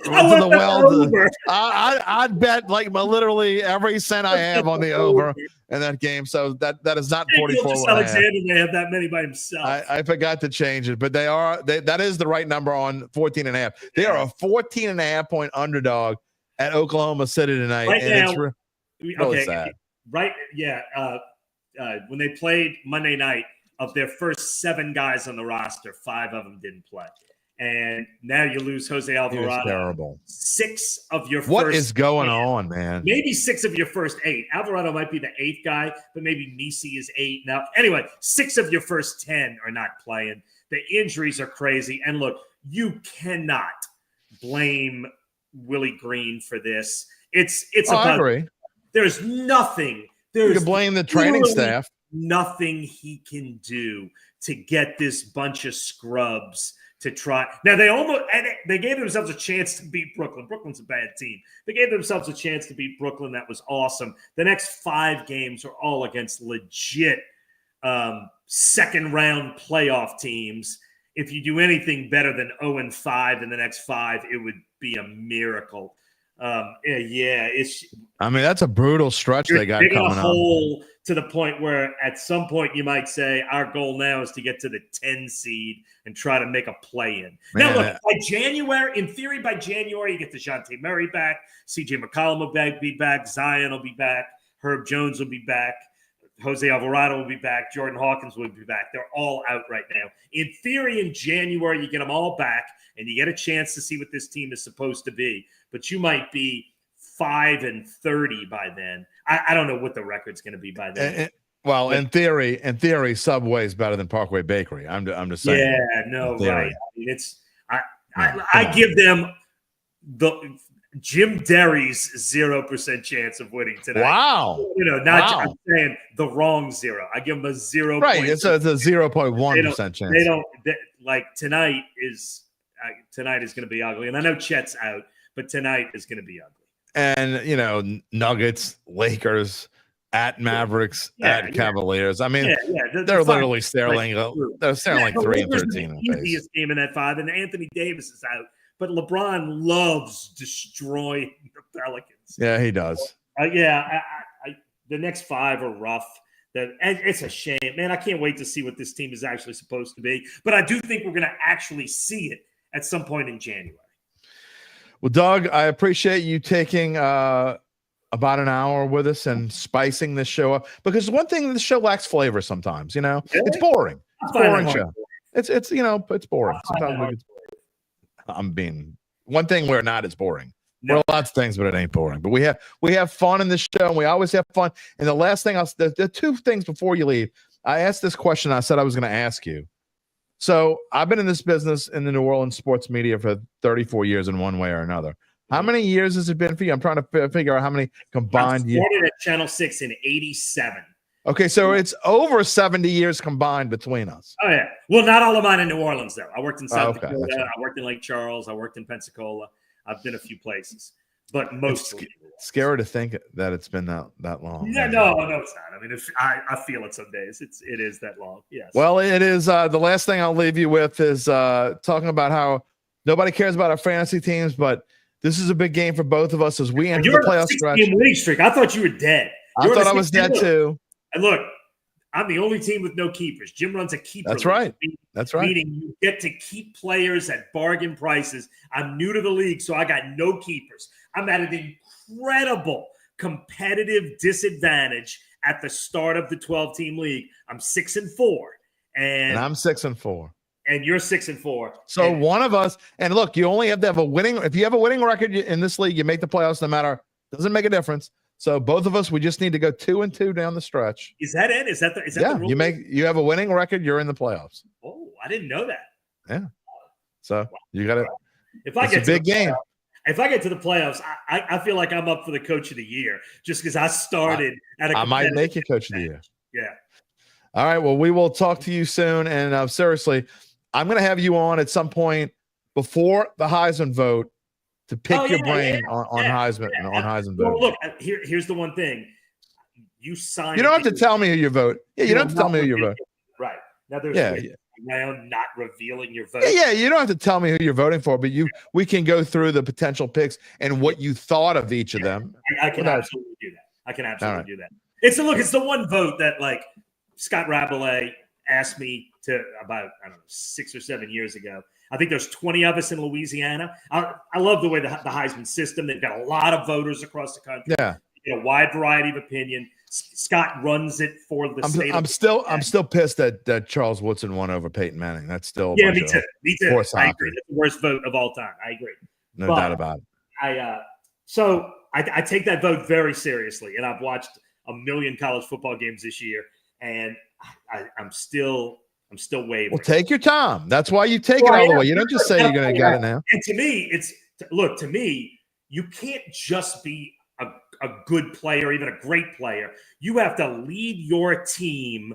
well. I'd bet like literally every cent I have on the over in that game. So that is not 44. Alexander may have that many by himself. I forgot to change it, but that is the right number on 14.5. They are a 14.5 point underdog at Oklahoma City tonight. Right and now, it's really sad. Right. Yeah. When they played Monday night, of their first 7 guys on the roster, 5 of them didn't play. And now you lose Jose Alvarado. Terrible. 6 of your what first is going 8. On, man? Maybe 6 of your first 8. Alvarado might be the 8th guy, but maybe Nisi is 8 now. Anyway, 6 of your first 10 are not playing. The injuries are crazy. And look, you cannot blame Willie Green for this. I agree. There's nothing. You can blame the training staff. Nothing he can do to get this bunch of scrubs to try. Now they gave themselves a chance to beat Brooklyn. Brooklyn's a bad team. They gave themselves a chance to beat Brooklyn. That was awesome. The next 5 games are all against legit second round playoff teams. If you do anything better than 0-5 in the next 5, it would be a miracle. That's a brutal stretch they got coming up. Hole to the point where at some point you might say our goal now is to get to the 10 seed and try to make a play-in. Now, look, by January, in theory, by January, you get DeJounte Murray back, CJ McCollum will be back, Zion will be back, Herb Jones will be back, Jose Alvarado will be back, Jordan Hawkins will be back. They're all out right now. In theory, in January, you get them all back, and you get a chance to see what this team is supposed to be. But you might be 5-30 by then. I don't know what the record's going to be by then. In theory, Subway is better than Parkway Bakery. I'm just saying. Yeah, no, right. I mean, I give them the Jim Derry's 0% chance of winning tonight. Wow. I'm saying the wrong 0. I give them a 0. Right. It's a 0.1% chance. They don't tonight is going to be ugly. And I know Chet's out, but tonight is going to be ugly. And, Nuggets, Lakers, at Mavericks, at Cavaliers. I mean, they're literally staring like 3-13 in the easiest game in that 5, and Anthony Davis is out. But LeBron loves destroying the Pelicans. Yeah, he does. The next 5 are rough. It's a shame, man. I can't wait to see what this team is actually supposed to be. But I do think we're going to actually see it at some point in January. Well, Doug, I appreciate you taking about an hour with us and spicing this show up, because one thing, the show lacks flavor sometimes. Really? It's boring. It's a boring show. It's boring. Sometimes one thing we're not is boring. No. We're lots of things, but it ain't boring. But we have fun in this show, and we always have fun. And the last thing the 2 things before you leave, I asked this question I said I was going to ask you. So I've been in this business in the New Orleans sports media for 34 years in one way or another. How many years has it been for you? I'm trying to figure out how many combined years. I started at Channel 6 in 87. Okay, so it's over 70 years combined between us. Oh, yeah. Well, not all of mine in New Orleans, though. I worked in South Dakota. Right. I worked in Lake Charles. I worked in Pensacola. I've been a few places, but mostly. It's scary to think that it's been that long. Yeah, no, it's not. I mean, I feel it some days. It is that long. Yes. Well, it is. The last thing I'll leave you with is talking about how nobody cares about our fantasy teams, but this is a big game for both of us as we enter the playoff stretch. You're on a 6-game winning streak. I thought you were dead. I thought I was dead too. And look, I'm the only team with no keepers. Jim runs a keeper. That's right. That's right. Meaning you get to keep players at bargain prices. I'm new to the league, so I got no keepers. I'm at an incredible competitive disadvantage at the start of the 12-team league. I'm 6-4. And I'm 6-4. And you're 6-4. So one of us, and look, you only have to have a winning. If you have a winning record in this league, you make the playoffs no matter. Doesn't make a difference. So both of us, we just need to go 2-2 down the stretch. Is that it? Is that the rule? You have a winning record, you're in the playoffs. Oh, I didn't know that. Yeah. So you got it. If I get a big game. If I get to the playoffs, I feel like I'm up for the coach of the year just because I started I might make you coach of the year. Yeah. All right. Well, we will talk to you soon. And seriously, I'm going to have you on at some point before the Heisman vote to pick your brain on Heisman on Heisman vote. Well, look, here's the one thing. You signed. You don't have to tell me who you vote. Yeah, you don't have to tell me who you vote. Right. Now there's around not revealing your vote. Yeah, you don't have to tell me who you're voting for, but we can go through the potential picks and what you thought of each of them. I can absolutely do that. Do that. It's the one vote that like Scott Rabelais asked me to about 6 or 7 years ago. I think there's 20 of us in Louisiana. I love the way the Heisman system. They've got a lot of voters across the country. Yeah, a wide variety of opinion. Scott runs it for the state. I'm still pissed that Charles Woodson won over Peyton Manning. That's still me too. I agree. That's the worst vote of all time. I agree. No doubt about it. I take that vote very seriously, and I've watched a million college football games this year, and I'm still wavering. Well, take your time. That's why you take it all the way. You don't just say you're going to get it now. And to me, to me, you can't just be a good player, even a great player. You have to lead your team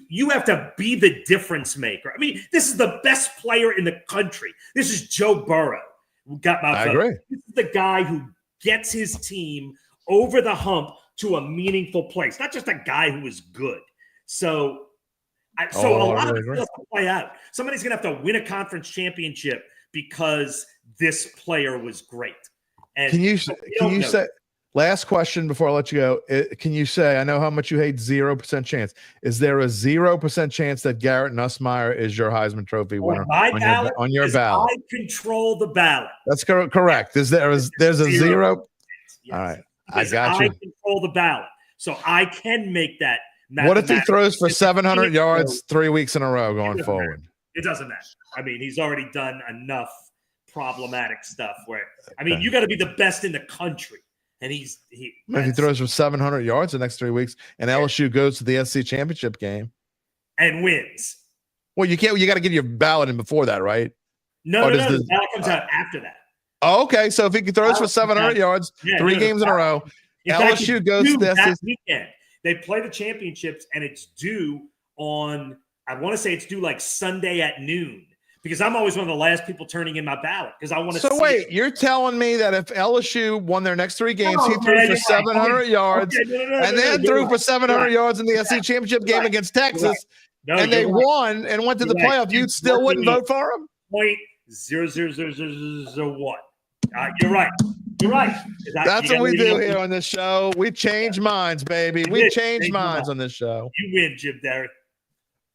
you have to be the difference maker. I mean, this is the best player in the country. This is Joe Burrow. Who got my vote. Agree. This is the guy who gets his team over the hump to a meaningful place, not just a guy who is good. So a lot of it has to play out. Somebody's going to have to win a conference championship because this player was great. And can you say, last question before I let you go, can you say, I know how much you hate 0% chance. Is there a 0% chance that Garrett Nussmeier is your Heisman Trophy winner on your ballot? I control the ballot. That's correct. There's a 0? Yes. All right. Because I got you. I control the ballot. So I can make that. What if he throws for 700 yards 3 weeks in a row going forward? It doesn't matter. I mean, he's already done enough problematic stuff where, I mean, you got to be the best in the country. And if he throws for 700 yards the next 3 weeks and LSU goes to the SEC championship game and wins. Well, you got to get your ballot in before that, right? No, the ballot comes out after that. Oh, okay. So if he throws for 700 yards, 3 games in a row, LSU goes to the SEC weekend. They play the championships and it's due on, I want to say it's due like Sunday at noon. Because I'm always one of the last people turning in my ballot because I want to. So wait, you're telling me that if LSU won their next 3 games, he threw for 700 yards, and then threw for 700 yards in the SEC championship game against Texas, and they won and went to the playoff, you still wouldn't vote for him? 0.00001. You're right. You're right. That's what we do here on this show. We change minds, baby. We change minds on this show. You win, Jim Derry.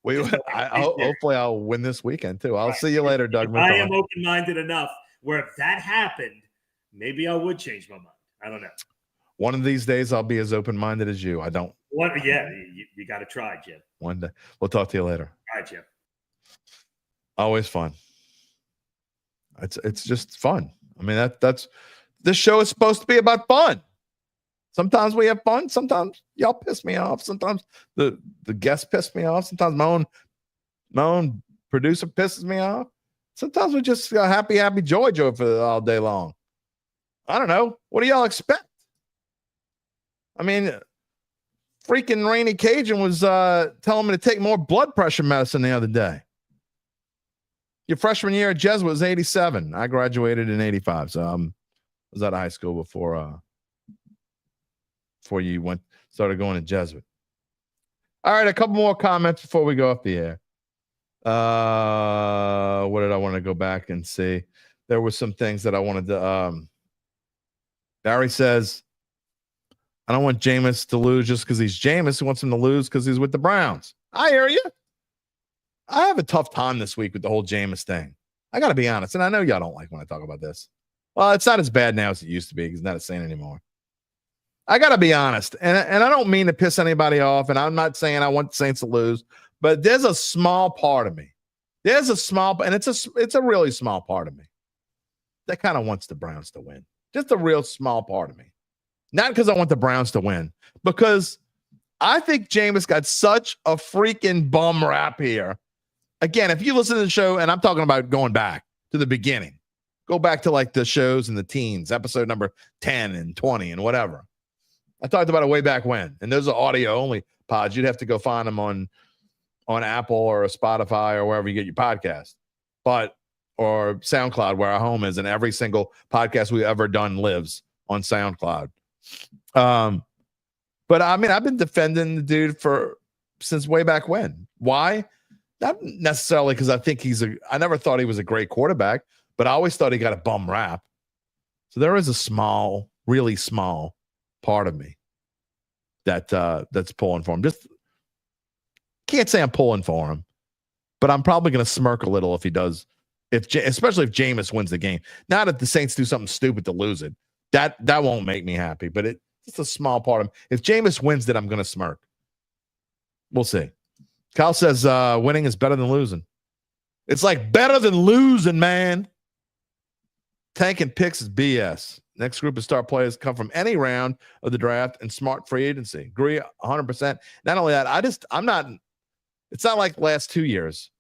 Hopefully I'll win this weekend too. I'll see you later, Doug Mouton. I am open-minded enough where if that happened, maybe I would change my mind. I don't know. One of these days I'll be as open-minded as you. I don't. Yeah, you got to try, Jim. One day. We'll talk to you later. All right, Jim. Always fun. It's just fun. I mean, that's this show is supposed to be about fun. Sometimes we have fun. Sometimes y'all piss me off. Sometimes the guests piss me off. Sometimes my own producer pisses me off. Sometimes we just happy joy for all day long. I don't know. What do y'all expect? I mean, freaking Rainy Cajun was telling me to take more blood pressure medicine the other day. Your freshman year at Jesuit was 87. I graduated in 85. So I was out of high school before you started going to Jesuit. All right, a couple more comments before we go off the air. What did I want to go back and see? There were some things that I wanted to. Barry says, I don't want Jameis to lose just because he's Jameis. He wants him to lose because he's with the Browns. I hear you. I have a tough time this week with the whole Jameis thing. I got to be honest, and I know y'all don't like when I talk about this. Well, it's not as bad now as it used to be because it's not a Saint anymore. I got to be honest, and I don't mean to piss anybody off, and I'm not saying I want the Saints to lose, but there's a small part of me. There's a small, and it's a really small part of me that kind of wants the Browns to win. Just a real small part of me. Not because I want the Browns to win, because I think Jameis got such a freaking bum rap here. Again, if you listen to the show, and I'm talking about going back to the beginning, go back to like the shows in the teens, episode number 10 and 20 and whatever. I talked about it way back when, and those are audio only pods. You'd have to go find them on Apple or Spotify or wherever you get your podcast, or SoundCloud, where our home is, and every single podcast we've ever done lives on SoundCloud. But I mean, I've been defending the dude since way back when. Why? Not necessarily because I think I never thought he was a great quarterback, but I always thought he got a bum rap. So there is a small, really small part of me that's pulling for him. Just can't say I'm pulling for him, but I'm probably going to smirk a little if he does. Especially if Jameis wins the game. Not if the Saints do something stupid to lose it. That won't make me happy, but it's a small part of him. If Jameis wins it, I'm going to smirk. We'll see. Kyle says winning is better than losing. It's like better than losing, man. Tanking picks is BS. Next group of star players come from any round of the draft and smart free agency. Agree 100%. Not only that, it's not like the last 2 years.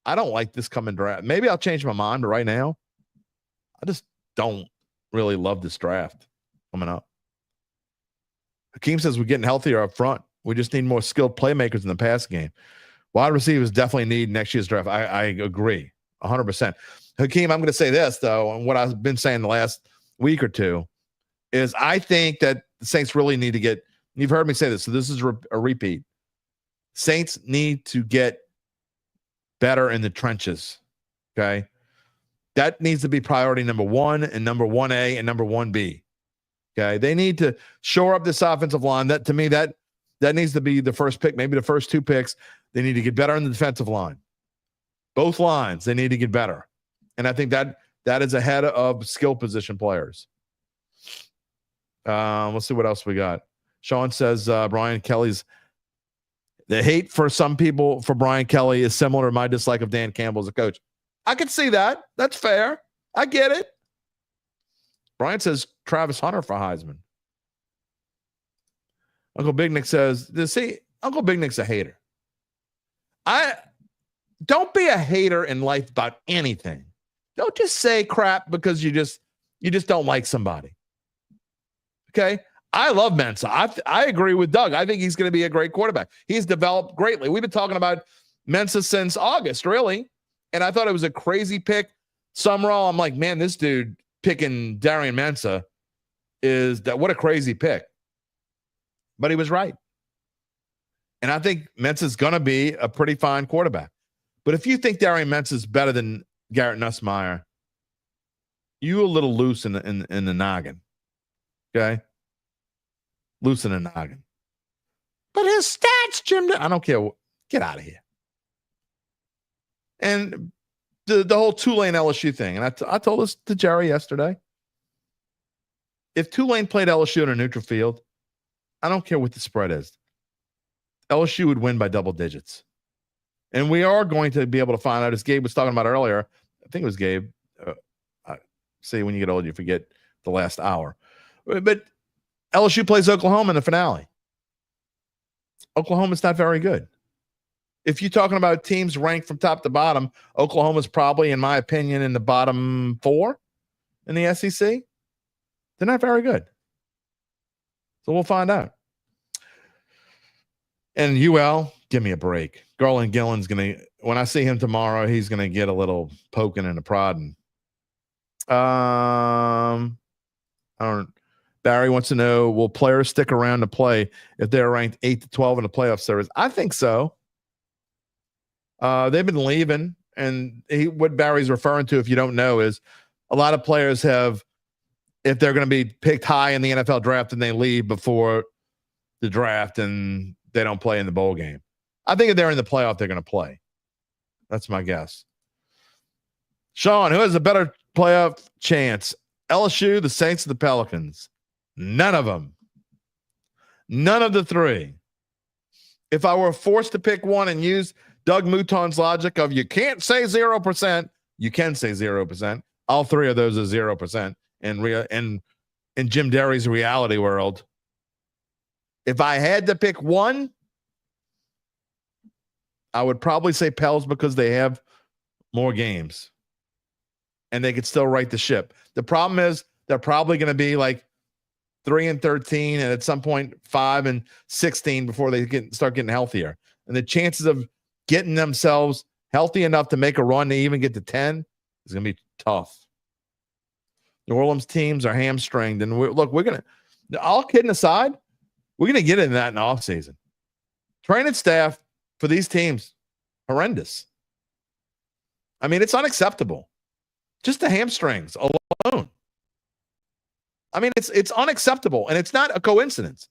I don't like this coming draft. Maybe I'll change my mind, but right now, I just don't really love this draft coming up. Hakeem says we're getting healthier up front. We just need more skilled playmakers in the passing game. Wide receivers definitely need next year's draft. I agree 100%. Hakeem, I'm going to say this, though, and what I've been saying the last week or two is I think that the Saints really need to get – you've heard me say this, so this is a repeat. Saints need to get better in the trenches, okay? That needs to be priority number 1 and number 1A and number 1B, okay? They need to shore up this offensive line. That, to me, that needs to be the first pick, maybe the first 2 picks. They need to get better in the defensive line. Both lines, they need to get better. And I think that is ahead of skill position players. Let's see what else we got. Sean says Brian Kelly's the hate for some people for Brian Kelly is similar to my dislike of Dan Campbell as a coach. I can see that. That's fair. I get it. Brian says Travis Hunter for Heisman. Uncle Big Nick says, see, Uncle Big Nick's a hater. Don't be a hater in life about anything. Don't just say crap because you just don't like somebody. Okay? I love Mensah. I agree with Doug. I think he's going to be a great quarterback. He's developed greatly. We've been talking about Mensah since August, really. And I thought it was a crazy pick. Summerall, I'm like, man, this dude picking Darren Mensah what a crazy pick. But he was right. And I think Mensah's going to be a pretty fine quarterback. But if you think Darren Mensah's better than Garrett Nussmeier, you a little loose in the noggin. Okay? Loose in the noggin. But his stats, Jim, I don't care. Get out of here. And the whole Tulane LSU thing, and I told this to Jerry yesterday. If Tulane played LSU in a neutral field, I don't care what the spread is. LSU would win by double digits. And we are going to be able to find out, as Gabe was talking about earlier. I think it was Gabe. See, when you get old, you forget the last hour. But LSU plays Oklahoma in the finale. Oklahoma's not very good. If you're talking about teams ranked from top to bottom, Oklahoma's probably, in my opinion, in the bottom 4 in the SEC. They're not very good. So we'll find out. And UL, give me a break. Garland Gillen's going to, when I see him tomorrow, he's going to get a little poking and a prodding. I don't. Barry wants to know, will players stick around to play if they're ranked 8 to 12 in the playoff series? I think so. They've been leaving, and what Barry's referring to, if you don't know, is a lot of players have, if they're going to be picked high in the NFL draft, and they leave before the draft and they don't play in the bowl game. I think if they're in the playoff, they're going to play. That's my guess. Sean, who has a better playoff chance? LSU, the Saints, or the Pelicans? None of them. None of the 3. If I were forced to pick one and use Doug Mouton's logic of you can't say 0%, you can say 0%. All 3 of those are 0%. In Jim Derry's reality world, if I had to pick one, I would probably say Pels because they have more games and they could still right the ship. The problem is they're probably going to be like 3-13 and at some point 5-16 before they start getting healthier. And the chances of getting themselves healthy enough to make a run to even get to 10 is going to be tough. New Orleans teams are hamstringed. And we're going to, all kidding aside, we're going to get into that in the offseason. Training staff for these teams, horrendous. I mean, it's unacceptable. Just the hamstrings alone. I mean, it's unacceptable, and it's not a coincidence.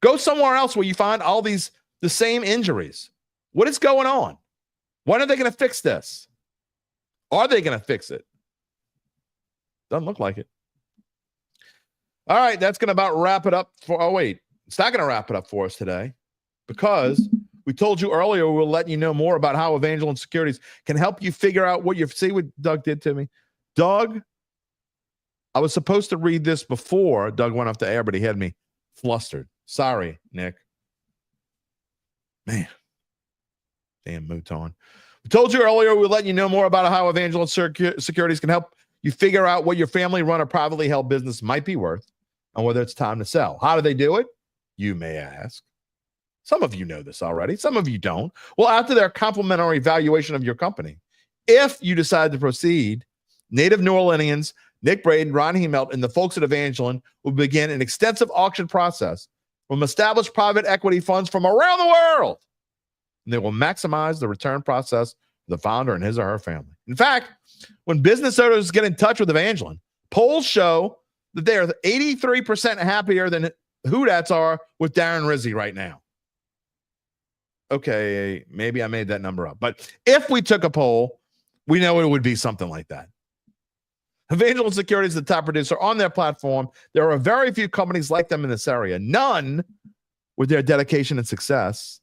Go somewhere else where you find all the same injuries. What is going on? When are they going to fix this? Are they going to fix it? Doesn't look like it. All right, that's going to about wrap it up for. Oh, wait. It's not going to wrap it up for us today because we told you earlier we'll let you know more about how Evangeline Securities can help you figure out what you see what Doug did to me. Doug, I was supposed to read this before Doug went off the air, but he had me flustered. Sorry, Nick. Man. Damn Mouton. We told you earlier we'll let you know more about how Evangeline Securities can help you figure out what your family-run or privately held business might be worth and whether it's time to sell. How do they do it? you may ask. Some of you know this already. Some of you don't. Well, after their complimentary evaluation of your company, if you decide to proceed, native New Orleanians, Nick Braden, Ron Hemelt, and the folks at Evangeline will begin an extensive auction process from established private equity funds from around the world. And they will maximize the return process for the founder and his or her family. In fact, when business owners get in touch with Evangeline, polls show that they are 83% happier than Houdats are with Darren Rizzi right now. Okay, maybe I made that number up. But if we took a poll, we know it would be something like that. Evangeline Security is the top producer on their platform. There are very few companies like them in this area. None with their dedication and success.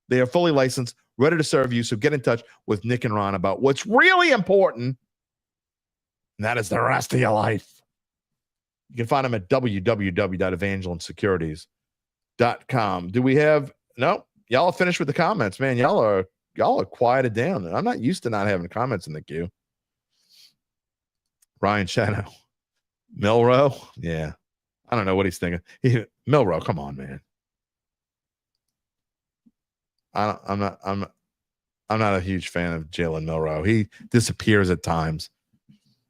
They are fully licensed, ready to serve you. So get in touch with Nick and Ron about what's really important. And that is the rest of your life. You can find them at www.evangelinesecurities.com. Do we have, no, y'all are finished with the comments, man. Y'all are quieted down. I'm not used to not having comments in the queue. Ryan Shadow. Milrow? Yeah. I don't know what he's thinking. Milrow, come on, man. I'm not a huge fan of Jalen Milrow. He disappears at times.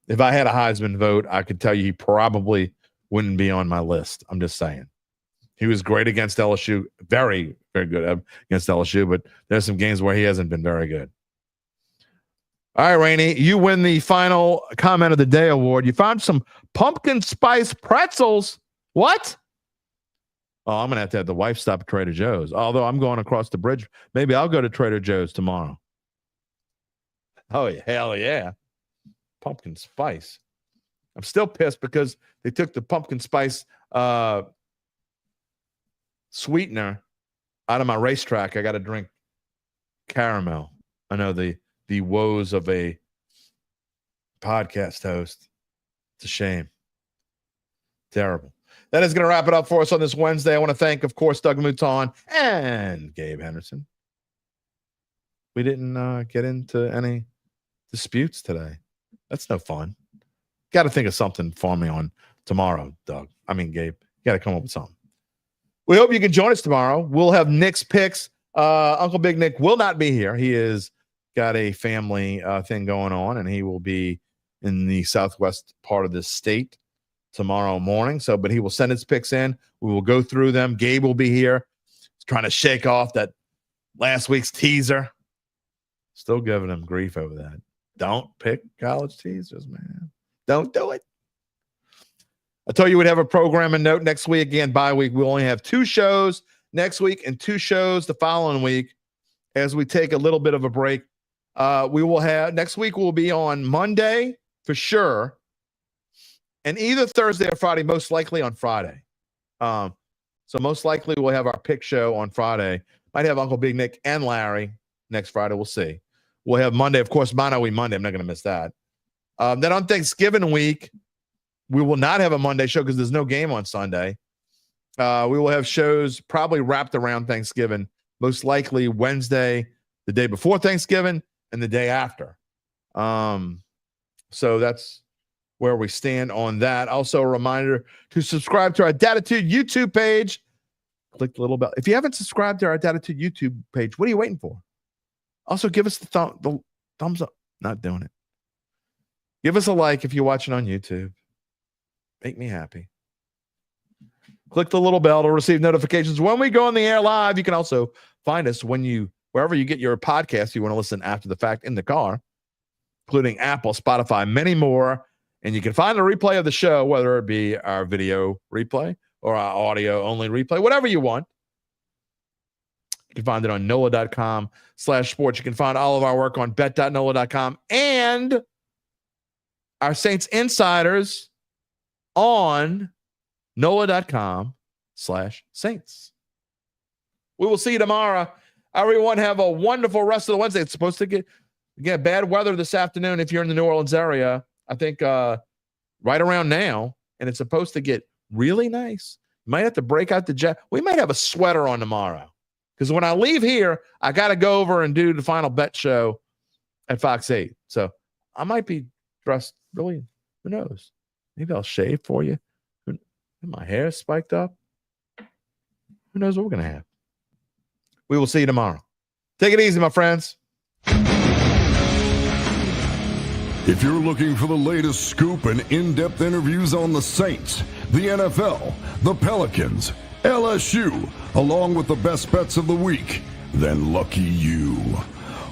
If I had a Heisman vote, I could tell you he probably wouldn't be on my list. I'm just saying. He was great against LSU. Very, very good against LSU, but there's some games where he hasn't been very good. All right, Rainey, you win the final comment of the day award. You found some pumpkin spice pretzels. What? Oh, I'm going to have the wife stop at Trader Joe's. Although I'm going across the bridge. Maybe I'll go to Trader Joe's tomorrow. Oh, hell yeah. Pumpkin spice. I'm still pissed because they took the pumpkin spice sweetener out of my racetrack. I got to drink caramel. I know the woes of a podcast host. It's a shame. Terrible. That is going to wrap it up for us on this Wednesday. I want to thank, of course, Doug Mouton and Gabe Henderson. We didn't get into any disputes today. That's no fun. Got to think of something for me on tomorrow, Doug. I mean, Gabe. Got to come up with something. We hope you can join us tomorrow. We'll have Nick's picks. Uncle Big Nick will not be here. He is got a family thing going on, and he will be in the southwest part of the state tomorrow morning. But he will send his picks in. We will go through them. Gabe will be here. He's trying to shake off that last week's teaser. Still giving him grief over that. Don't pick college teasers, man. Don't do it. I told you we'd have a programming note next week. Again, bye week. We only have 2 shows next week and 2 shows the following week as we take a little bit of a break. We will have next week will be on Monday for sure. And either Thursday or Friday, most likely on Friday. So most likely we'll have our pick show on Friday. Might have Uncle Big Nick and Larry next Friday. We'll see. We'll have Monday, of course, Mono Week Monday. I'm not going to miss that. Then on Thanksgiving week, we will not have a Monday show because there's no game on Sunday. We will have shows probably wrapped around Thanksgiving, most likely Wednesday, the day before Thanksgiving, and the day after. So that's where we stand on that. Also, a reminder to subscribe to our Dattitude YouTube page. Click the little bell. If you haven't subscribed to our Dattitude YouTube page, what are you waiting for? Also, give us the thumbs up. Not doing it. Give us a like if you're watching on YouTube. Make me happy. Click the little bell to receive notifications when we go on the air live. You can also find us wherever you get your podcast. You want to listen after the fact in the car, including Apple, Spotify, many more. And you can find a replay of the show, whether it be our video replay or our audio only replay, whatever you want. You can find it on NOLA.com/sports. You can find all of our work on bet.nola.com and our Saints Insiders on NOLA.com/Saints. We will see you tomorrow. Everyone have a wonderful rest of the Wednesday. It's supposed to get bad weather this afternoon if you're in the New Orleans area. I think right around now, and it's supposed to get really nice. You might have to break out the jacket. We might have a sweater on tomorrow because when I leave here, I got to go over and do the final bet show at Fox 8. So I might be dressed really, who knows? Maybe I'll shave for you. My hair spiked up. Who knows what we're going to have? We will see you tomorrow. Take it easy, my friends. If you're looking for the latest scoop and in-depth interviews on the Saints, the NFL, the Pelicans, LSU, along with the best bets of the week, then lucky you.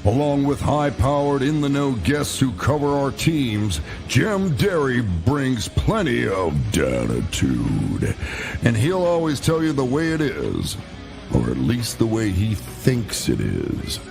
Along with high-powered, in-the-know guests who cover our teams, Jim Derry brings plenty of Dattitude. And he'll always tell you the way it is, or at least the way he thinks it is.